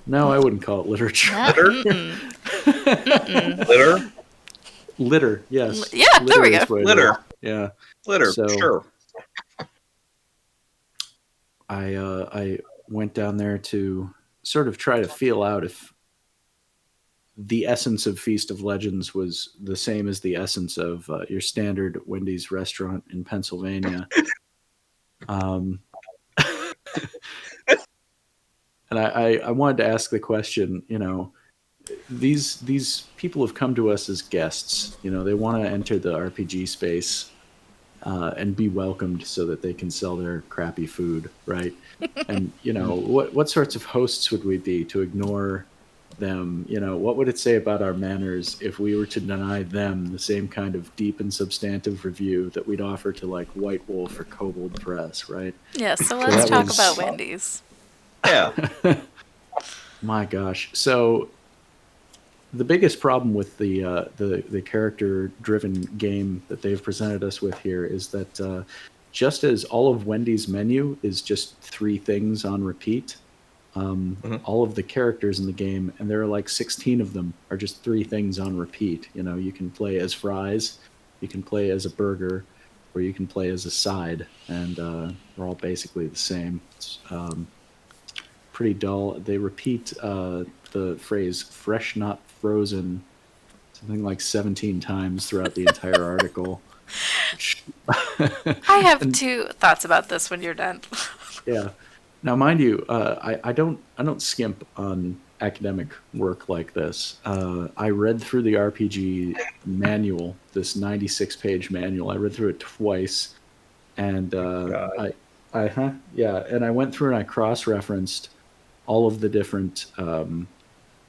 No, I wouldn't call it literature. Litter? Litter, yes. Yeah, there we is go. what it Litter. is. Yeah. Litter, So sure. I went down there to sort of try to feel out if the essence of Feast of Legends was the same as the essence of your standard Wendy's restaurant in Pennsylvania. Um, and I wanted to ask the question, these people have come to us as guests. They want to enter the RPG space and be welcomed so that they can sell their crappy food, right? And what sorts of hosts would we be to ignore them? What would it say about our manners if we were to deny them the same kind of deep and substantive review that we'd offer to, like, White Wolf or Kobold Press, right? Yeah, so So let's that talk was- about Wendy's. Yeah. My gosh. So the biggest problem with the character driven game that they've presented us with here is that just as all of Wendy's menu is just three things on repeat, all of the characters in the game, and there are like 16 of them, are just three things on repeat. You can play as fries, you can play as a burger, or you can play as a side, and they're all basically the same. It's pretty dull. They repeat the phrase "fresh, not frozen" something like 17 times throughout the entire article. I have two thoughts about this when you're done. Yeah. Now, mind you, I don't skimp on academic work like this. I read through the RPG manual, this 96-page manual. I read through it twice, and God. and I went through and I cross-referenced all of the different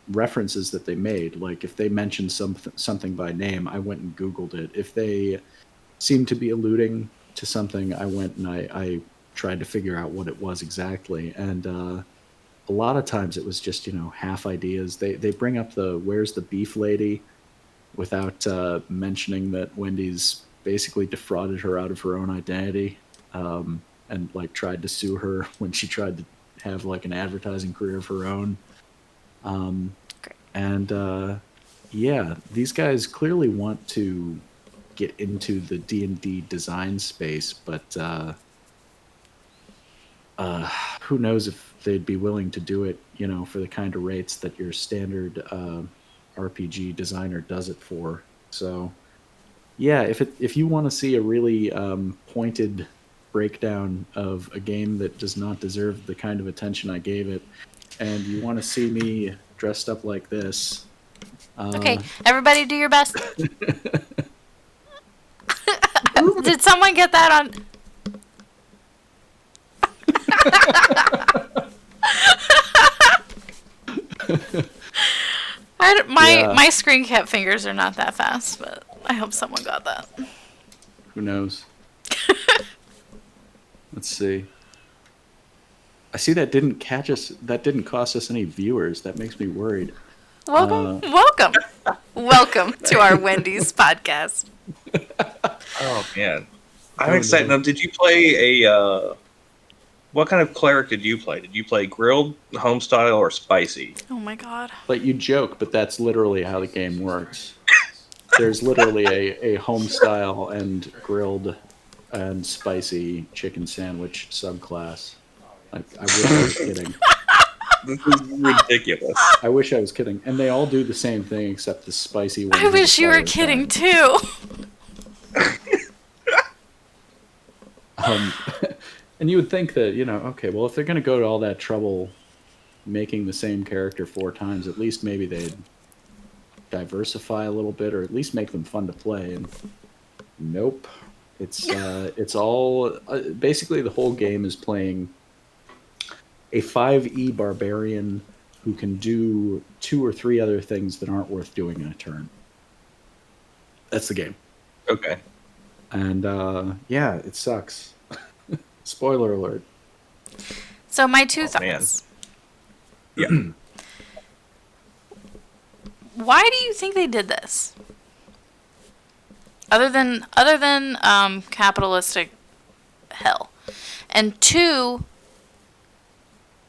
references that they made. Like if they mentioned something by name, I went and Googled it. If they seemed to be alluding to something, I went and I tried to figure out what it was exactly. And a lot of times it was just, half ideas. They bring up the "where's the beef lady" without mentioning that Wendy's basically defrauded her out of her own identity, and like tried to sue her when she tried to have like an advertising career of her own. Um, Great. and yeah, these guys clearly want to get into the D&D design space, but who knows if they'd be willing to do it, for the kind of rates that your standard RPG designer does it for. So, yeah, if you want to see a really pointed breakdown of a game that does not deserve the kind of attention I gave it, and you want to see me dressed up like this, Okay, everybody do your best. Did someone get that on? My screen cap fingers are not that fast, but I hope someone got that. Who knows? Let's see. I see that didn't catch us. That didn't cost us any viewers. That makes me worried. Welcome to our Wendy's podcast. Oh man, I'm excited. Now, did you play a? What kind of cleric did you play? Did you play grilled, homestyle, or spicy? Oh my god. But you joke, but that's literally how the game works. There's literally a home style and grilled and spicy chicken sandwich subclass. I wish I was kidding. This is ridiculous. I wish I was kidding. And they all do the same thing except the spicy one. I wish you were kidding too. And you would think that, okay, well, if they're going to go to all that trouble making the same character 4 times, at least maybe they'd diversify a little bit, or at least make them fun to play. And nope, it's all basically the whole game is playing a 5e barbarian who can do 2 or 3 other things that aren't worth doing in a turn. That's the game. Okay. And yeah, it sucks. Spoiler alert. So my two thoughts. Man. Yeah. Why do you think they did this? Other than capitalistic hell. And 2,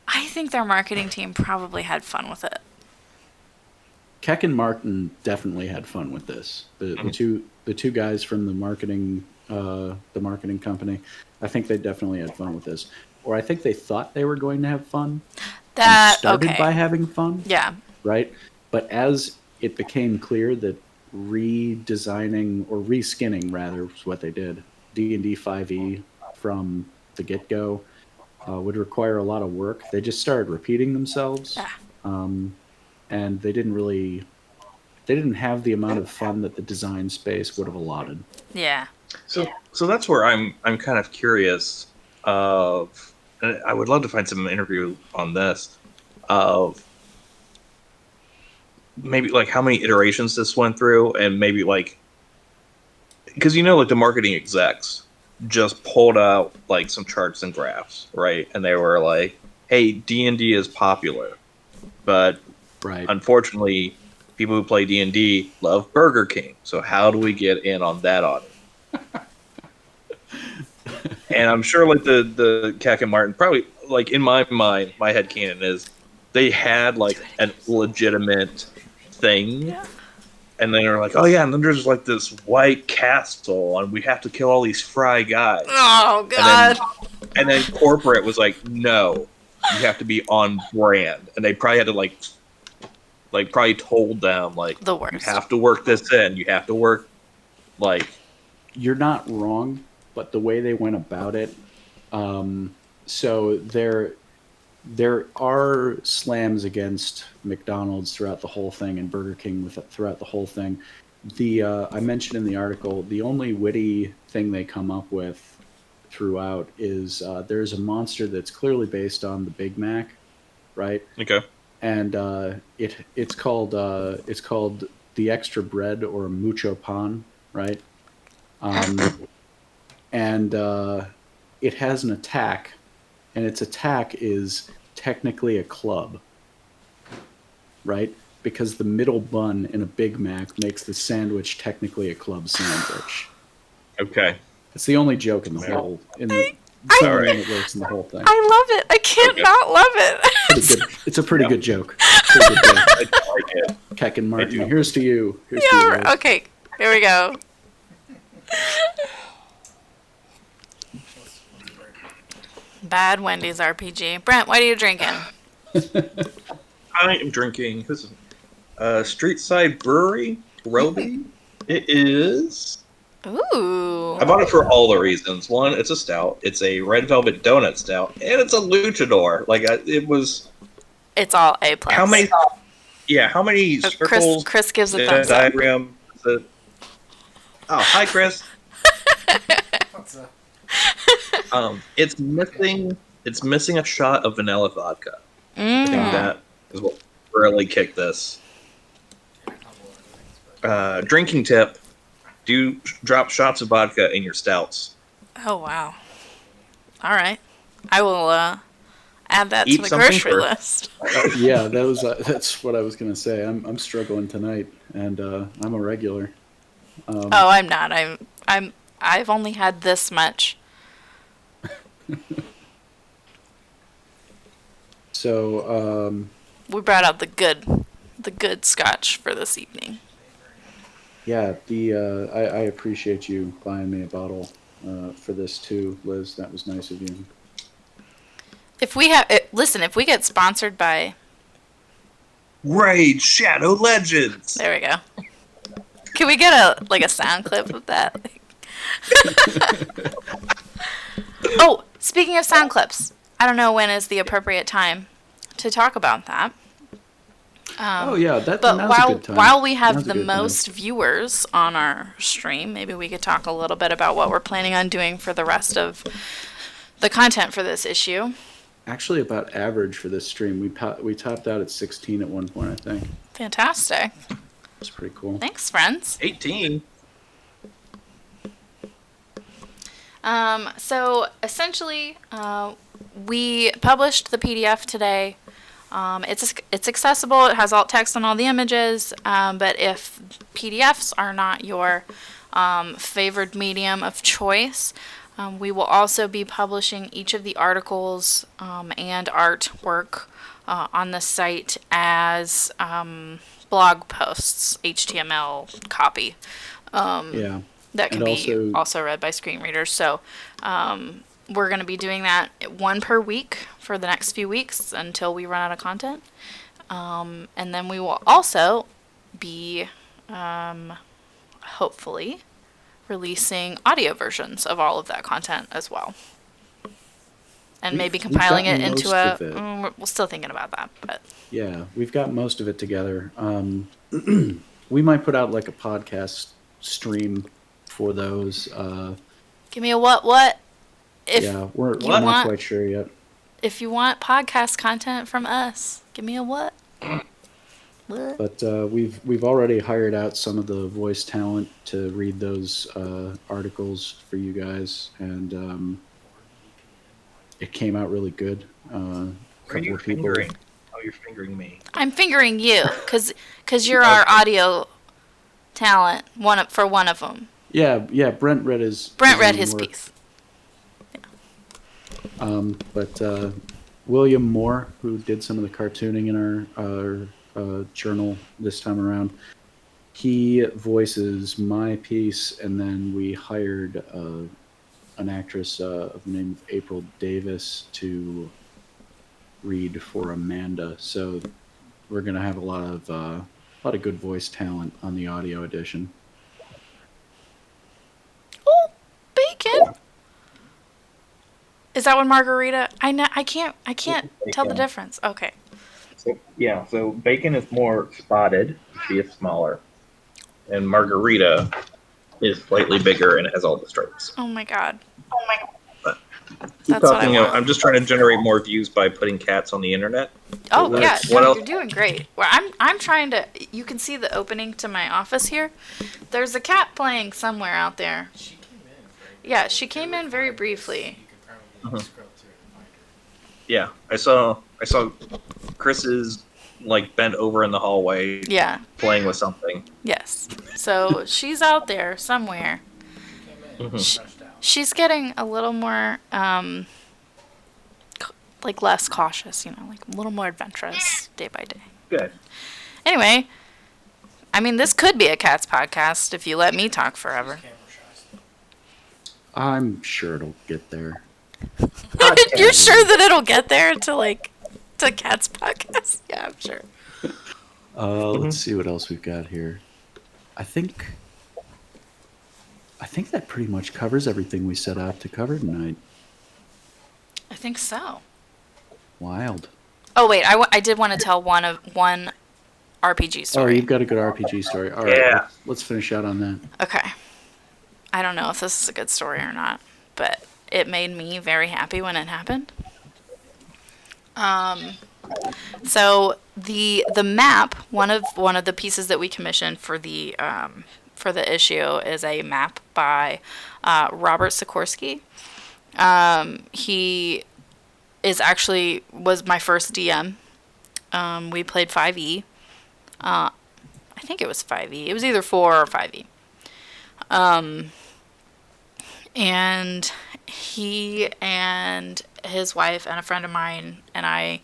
I think their marketing team probably had fun with it. Keck and Martin definitely had fun with this. The two guys from the marketing company, I think they definitely had fun with this. Or I think they thought they were going to have fun. That started by having fun. Yeah. Right? But as it became clear that redesigning or reskinning rather was what they did, D&D 5e from the get-go would require a lot of work. They just started repeating themselves. And they didn't have the amount of fun that the design space would have allotted. Yeah. So that's where I'm kind of curious of, and I would love to find some interview on this, of maybe like how many iterations this went through, and maybe like, because like the marketing execs just pulled out like some charts and graphs, right? And they were like, hey, D&D is popular, but right, unfortunately people who play D&D love Burger King, so how do we get in on that audience? And I'm sure like the Keck and Martin probably, like, in my mind, my headcanon is they had like a legitimate thing, and then they're like, oh yeah, and then there's like this white castle and we have to kill all these fry guys. Oh god. And then corporate was like, no, you have to be on brand, and they probably had to like probably told them like, the worst. You have to work this in, you have to work like. You're not wrong, but the way they went about it, so there are slams against McDonald's throughout the whole thing and Burger King throughout the whole thing. I mentioned in the article the only witty thing they come up with throughout is there's a monster that's clearly based on the Big Mac, right? Okay. And it's called the extra bread or mucho pan, right? And it has an attack, and its attack is technically a club, right? Because the middle bun in a Big Mac makes the sandwich technically a club sandwich. Okay. It's the only joke in the whole it's the only one that works in the whole thing. I love it. I can't not love it. It's a pretty good joke. Pretty good joke. I like it. Keck and Martin, here's to you. Here's to Yeah, you, Rose. okay. Here we go. Bad Wendy's RPG. Brent, what are you drinking? I am drinking. This is Street Side Brewery, Roby. It is. Ooh. I bought it for all the reasons. One, it's a stout. It's a red velvet donut stout, and it's a luchador. It was. It's all A plus. How many? Yeah, how many circles? Chris gives a in thumbs up. diagram. Oh, hi, Chris. What's up? It's missing a shot of vanilla vodka. I think that is what really kicked this. Drinking tip: do drop shots of vodka in your stouts. Oh wow. All right. I will add that Eat to the something grocery first. list. Yeah, that's what I was gonna say. I'm struggling tonight, and I'm a regular. Oh, I'm not. I've only had this much. So We brought out the good scotch for this evening. yeah, I appreciate you buying me a bottle for this too, Liz. That was nice of you. If we if we get sponsored by, Raid Shadow Legends. there we go. Can we get a sound clip of that? Oh, speaking of sound clips, I don't know when is the appropriate time to talk about that. Oh yeah, But now's a good time. while we have Now's a the good time. most viewers on our stream, maybe we could talk a little bit about what we're planning on doing for the rest of the content for this issue. Actually, about average for this stream, we topped out at 16 at one point. I think Fantastic. it's pretty cool. Thanks, friends. 18. So essentially, we published the PDF today. It's accessible. It has alt text on all the images. But if PDFs are not your favored medium of choice, we will also be publishing each of the articles and artwork on the site as blog posts, HTML copy. Yeah. That can And be also read by screen readers. So we're going to be doing that one per week for the next few weeks until we run out of content. And then we will also be hopefully releasing audio versions of all of that content as well. And maybe We've compiling it gotten into most of it. we're still thinking about that. But Yeah, we've got most of it together. We might put out like a podcast stream for those. give me a what? If Yeah, we're you not want- quite sure yet. if you want podcast content from us, give me a what? What? But we've already hired out some of the voice talent to read those articles for you guys, and it came out really good. Where are Couple you of people. fingering? Oh, you're fingering me. I'm fingering you, cause you're our audio talent. One of them. Yeah. Brent read his. Brent his read own his work. piece. But William Moore, who did some of the cartooning in our journal this time around, he voices my piece, and then we hired an actress of the name of April Davis to read for Amanda. So we're gonna have a lot of good voice talent on the audio edition. Oh, bacon. Is that what margarita? I know. I can't tell the Bacon. difference. Okay. So bacon is more spotted. She is smaller, and margarita is slightly bigger and it has all the stripes. Oh my god. But keep That's what I talking. want. I'm just trying to generate more views by putting cats on the internet. Oh What- yeah, what no, else? you're doing great. Well, I'm trying to. You can see the opening to my office here. There's a cat playing somewhere out there. She came in very Yeah, she came in very briefly. You could probably scroll through it and find her. Yeah, I saw Chris's like bent over in the hallway Yeah. playing with something. Yes. So she's out there somewhere. She came in, Mhm. rushed out. She's getting a little more like less cautious, like a little more adventurous day by day. Good. Anyway, I mean, this could be a cats podcast if you let me talk forever. Camera shy. I'm sure it'll get there. You're sure that it'll get there to cats podcast? Yeah, I'm sure. Let's see what else we've got here. I think that pretty much covers everything we set out to cover tonight. I think so. Wild. Oh wait, I did want to tell one RPG Oh, story. you've got a good RPG story. All right, Yeah. let's finish out on that. Okay. I don't know if this is a good story or not, but it made me very happy when it happened. So the map, one of the pieces that we commissioned for the issue is a map by Robert Sikorsky. He was my first DM. We played 5e. I think it was 5e. It was either 4 or 5e. And he and his wife and a friend of mine and I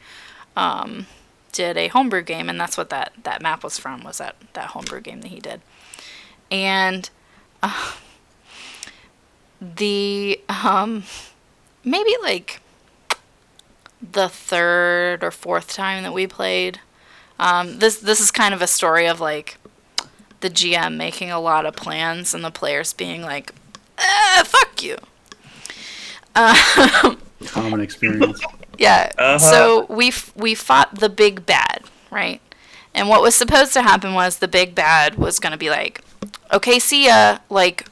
did a homebrew game, and that's what that map was from, was that homebrew game that he did. And the maybe like the third or fourth time that we played, this is kind of a story of like the GM making a lot of plans and the players being like, fuck you. Common experience. Yeah. Uh-huh. So we fought the big bad, right? And what was supposed to happen was the big bad was going to be like, okay, see ya. Like,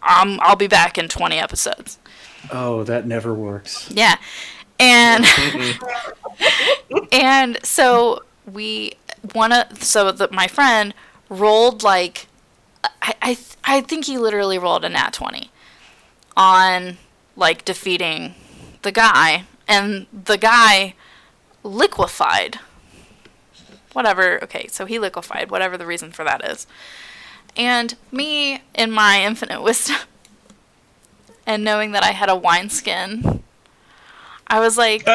I'll be back in 20 episodes. Oh, that never works. Yeah. And and so my friend rolled like I think he literally rolled a nat 20 on like defeating the guy, and the guy liquefied. Whatever. Okay, so he liquefied, whatever the reason for that is. And me, in my infinite wisdom, and knowing that I had a wineskin, I was like,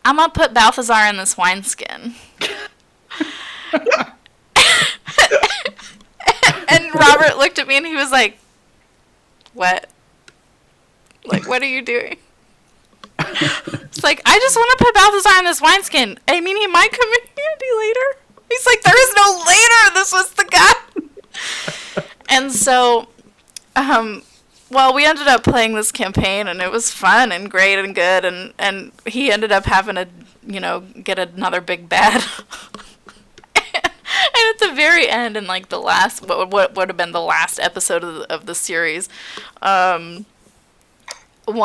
I'm gonna put Balthazar in this wineskin. And Robert looked at me and he was like, what? Like, what are you doing? It's like, I just want to put Balthazar in this wineskin. I mean, he might come in handy later. He's like, there is no later. This was the guy. And so, well, we ended up playing this campaign, and it was fun and great and good, and he ended up having to, get another big bad. And at the very end, in like the last, what would have been the last episode of the series, one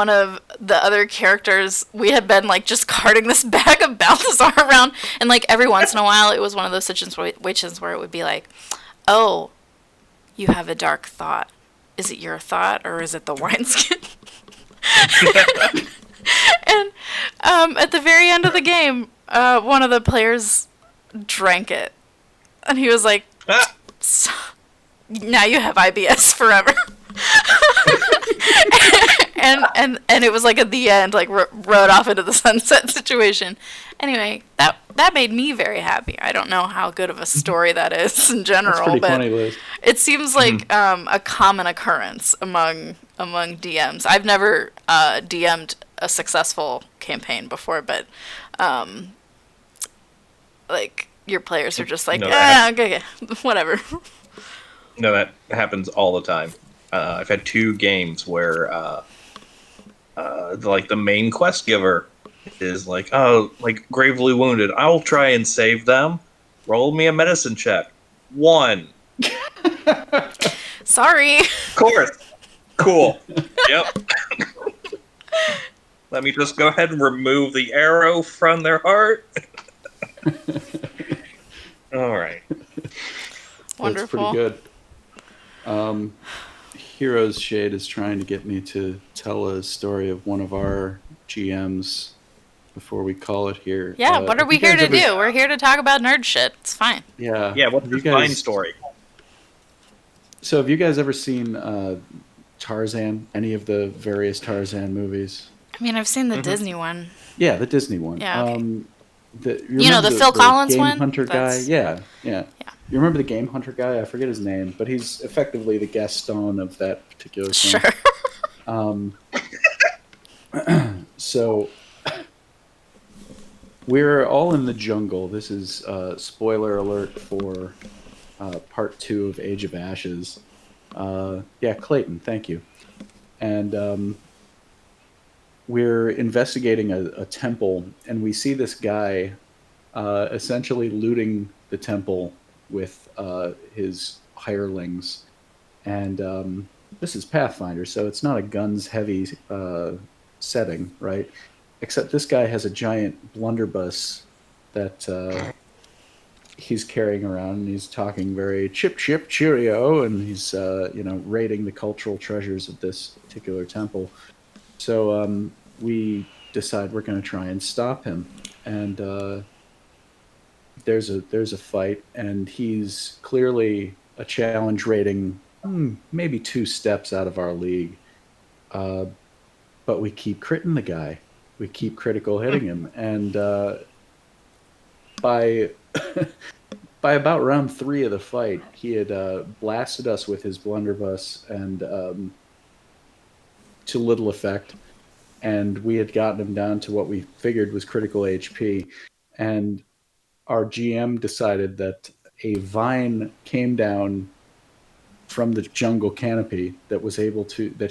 of the other characters, we had been like just carting this bag of Balthazar around, and like every once in a while, it was one of those situations where it would be like, oh, you have a dark thought. Is it your thought, or is it the wineskin? And at the very end of the game, one of the players drank it. And he was like, now you have IBS forever. and it was like at the end, like rode off into the sunset situation. Anyway, that made me very happy. I don't know how good of a story that is in general, That's pretty but funny, Liz. it seems like a common occurrence among DMs. I've never DM'd a successful campaign before, but like your players are just like, No, okay, whatever. No, that happens all the time. I've had 2 games where like the main quest giver is like, oh, like gravely wounded. I'll try and save them. Roll me a medicine check. 1. Sorry. Of course. Cool. Yep. Let me just go ahead and remove the arrow from their heart. All right. Wonderful. That's pretty good. Heroes Shade is trying to get me to tell a story of one of our GMs before we call it here. Yeah, what are have we you here guys to ever- do? We're here to talk about nerd shit. It's fine. Yeah. Yeah, what's Have you the fine guys- story? So have you guys ever seen Tarzan? Any of the various Tarzan movies? I mean, I've seen the Disney one. Yeah, the Disney one. Yeah, okay. You You know, remember the Phil Collins Game one? Hunter guy? That's- Yeah. Yeah. You remember the Game Hunter guy? I forget his name, but he's effectively the Gaston of that particular film. Sure. So we're all in the jungle. This is spoiler alert for part 2 of Age of Ashes. Yeah, Clayton, thank you. And we're investigating a temple, and we see this guy essentially looting the temple with his hirelings. And this is Pathfinder, so it's not a guns-heavy setting, right? Except this guy has a giant blunderbuss that he's carrying around, and he's talking very chip cheerio, and he's raiding the cultural treasures of this particular temple. So we decide we're going to try and stop him, and there's a fight, and he's clearly a challenge rating maybe 2 steps out of our league, but we keep critting the guy. We keep critical hitting him, and by by about round 3 of the fight, he had blasted us with his blunderbuss, and to little effect. And we had gotten him down to what we figured was critical HP, and our GM decided that a vine came down from the jungle canopy that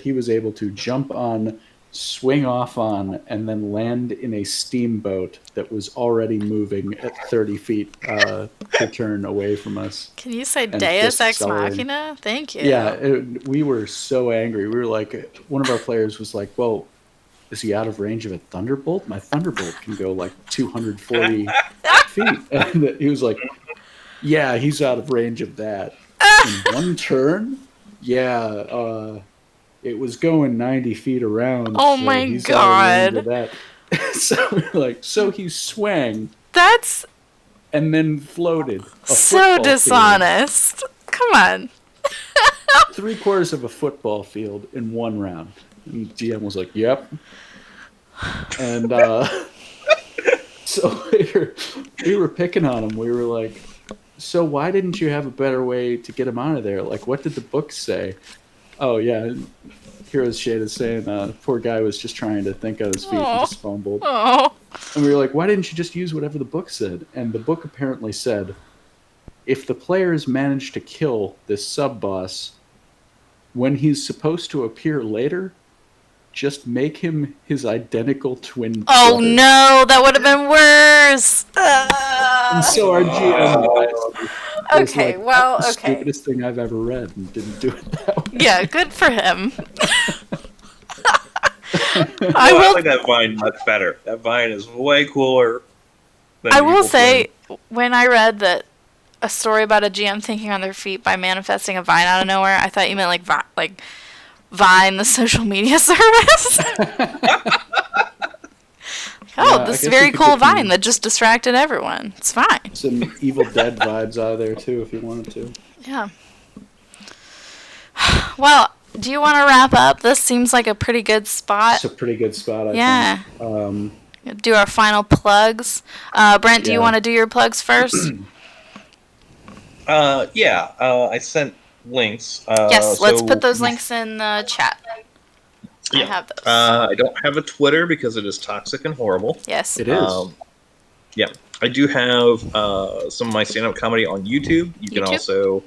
he was able to jump on, swing off on, and then land in a steamboat that was already moving at 30 feet per turn away from us. Can you say And Deus just Ex accelerating. Machina? Thank you. Yeah, we were so angry. We were like, one of our players was like, well, is he out of range of a thunderbolt? My thunderbolt can go like 240 feet. And he was like, yeah, he's out of range of that. In one turn? Yeah, it was going 90 feet around. Oh so my he's out of range of God. that. So we're like, so he swang That's and then floated. A so football field. dishonest. Come on. 3/4 of a football field in one round. And the GM was like, yep. And so later, we were picking on him. We were like, so why didn't you have a better way to get him out of there? Like, what did the book say? Oh, yeah. Hero's Shade is saying poor guy was just trying to think on his feet and just fumbled. Oh. And we were like, why didn't you just use whatever the book said? And the book apparently said, if the players manage to kill this sub-boss, when he's supposed to appear later, just make him his identical twin Oh brother. no, that would have been worse. And so our GM was Okay, like, well, "That's the okay. stupidest thing I've ever read," and didn't do it that way. Yeah, good for him. I like that vine much better. That vine is way cooler. Than I will Evil say, Twin. when I read that a story about a GM thinking on their feet by manifesting a vine out of nowhere, I thought you meant like Vine, the social media service. I This guess very you could cool get some- Vine that just distracted everyone. It's fine. Some Evil Dead vibes out of there too, if you wanted to. Yeah. Well, do you want to wrap up? This seems like a pretty good spot. It's a pretty good spot, I Yeah. think. Do our final plugs. Brent, do you Yeah. want to do your plugs first? I sent links. Yes, let's so- put those links in the chat. I Yeah. have those. I don't have a Twitter because it is toxic and horrible. Yes. It is. Yeah, I do have some of my stand-up comedy on YouTube. You can YouTube? also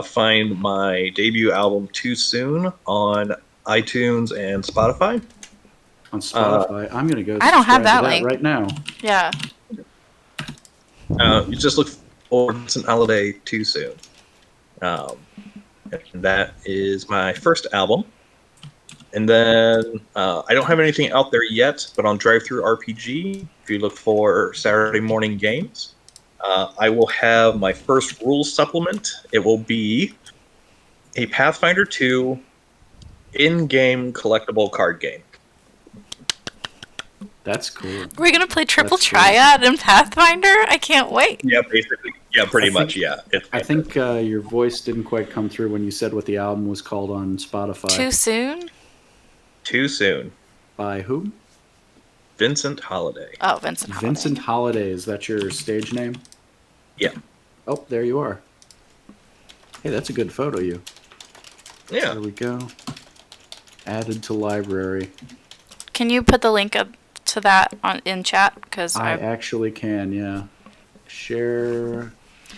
find my debut album "Too Soon" on iTunes and Spotify. On Spotify, I'm gonna go. I don't have subscribe that to link. right now. Yeah. You just look for Vincent Holiday Too Soon. And that is my first album. And then I don't have anything out there yet, but on Drive-Thru RPG, if you look for Saturday morning games, I will have my first rules supplement. It will be a Pathfinder 2 in-game collectible card game. That's cool. We're gonna play Triple That's cool. Triad and Pathfinder. I can't wait. Yeah, basically. Yeah, pretty much, yeah. I think your voice didn't quite come through when you said what the album was called on Spotify. Too soon? Too Soon. By who? Vincent Holiday. Oh, Vincent Holiday. Vincent Holiday. Is that your stage name? Yeah. Oh, there you are. Hey, that's a good photo, you. Yeah. There we go. Added to library. Can you put the link up to that in chat? Because I actually can, yeah. Share.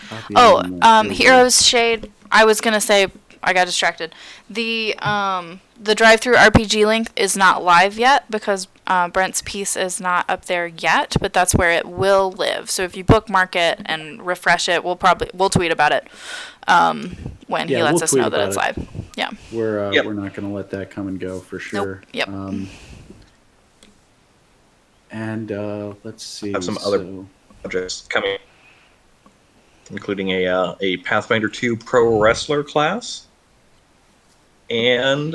Copy Oh, on the- there we go. Heroes Shade. I was gonna say I got distracted. The drive-through RPG link is not live yet because Brent's piece is not up there yet, but that's where it will live. So if you bookmark it and refresh it, we'll tweet about it when he Yeah, lets we'll us tweet know that about it's it. live. Yeah. We're Yep. we're not going to let that come and go for sure. Yep. And let's see. Have some other projects coming, including a Pathfinder 2 Pro Wrestler class, and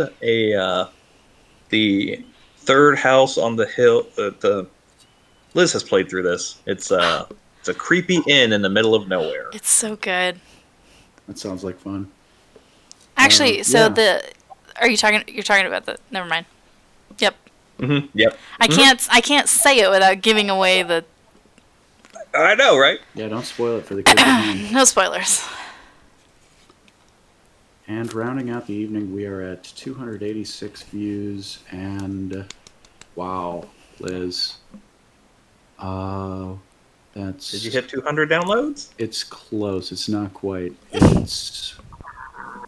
the third house on the hill. Liz has played through this. It's a creepy inn in the middle of nowhere. It's so good. That sounds like fun. Actually, yeah. you're talking about the, never mind. Yep. Mm-hmm. Yep. I can't say it without giving away the, I know, right? Yeah, don't spoil it for the kids at home. no spoilers. And rounding out the evening, we are at 286 views, and wow, Liz. That's. Did you hit 200 downloads? It's close. It's not quite. It's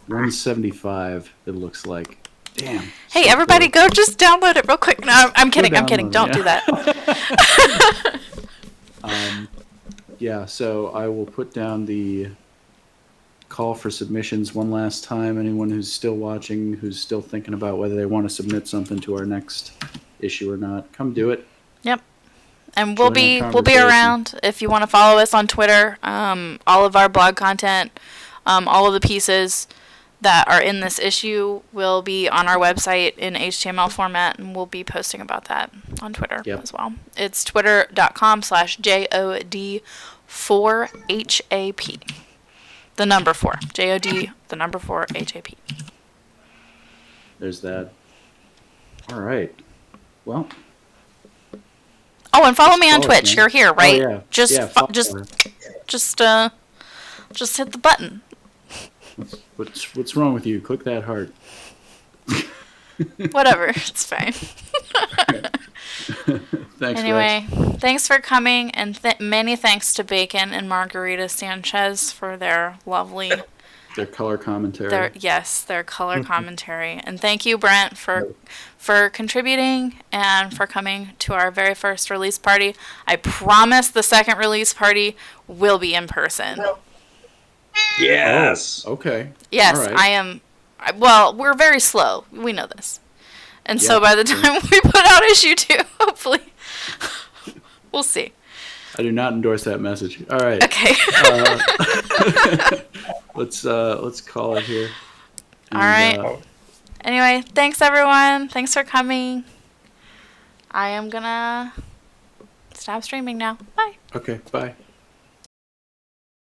175. It looks like. Damn. Hey, so everybody, close. go just download it real quick. No, I'm kidding. I'm kidding. download it, Don't do yeah. that. Yeah, so I will put down the call for submissions one last time. Anyone who's still watching, who's still thinking about whether they want to submit something to our next issue or not, come do it. Yep. And we'll Join be our we'll be conversation. around if you want to follow us on Twitter. All of our blog content, all of the pieces that are in this issue will be on our website in HTML format, and we'll be posting about that on Twitter Yep. as well. It's twitter.com/JoD4HAP. The number 4. JoD, the number 4, HAP. There's that. All right. Well, Oh, and follow me on follow us, Twitch. man. You're here, Oh, right? yeah. Just Yeah, fo- follow just her. just hit the button. What's wrong with you? Click that heart. Whatever, it's fine. Thanks, Anyway, Rex. thanks for coming, and many thanks to Bacon and Margarita Sanchez for their lovely, Their color commentary. their color commentary, and thank you, Brent, for contributing and for coming to our very first release party. I promise the second release party will be in person. Yes. Okay. Yes, All right. I am. Well, we're very slow. We know this. And so Yeah, by the time we put out issue 2, hopefully, we'll see. I do not endorse that message. All right. Okay. Let's call it here. All right. Anyway, thanks everyone. Thanks for coming. I am gonna stop streaming now. Bye. Okay. Bye.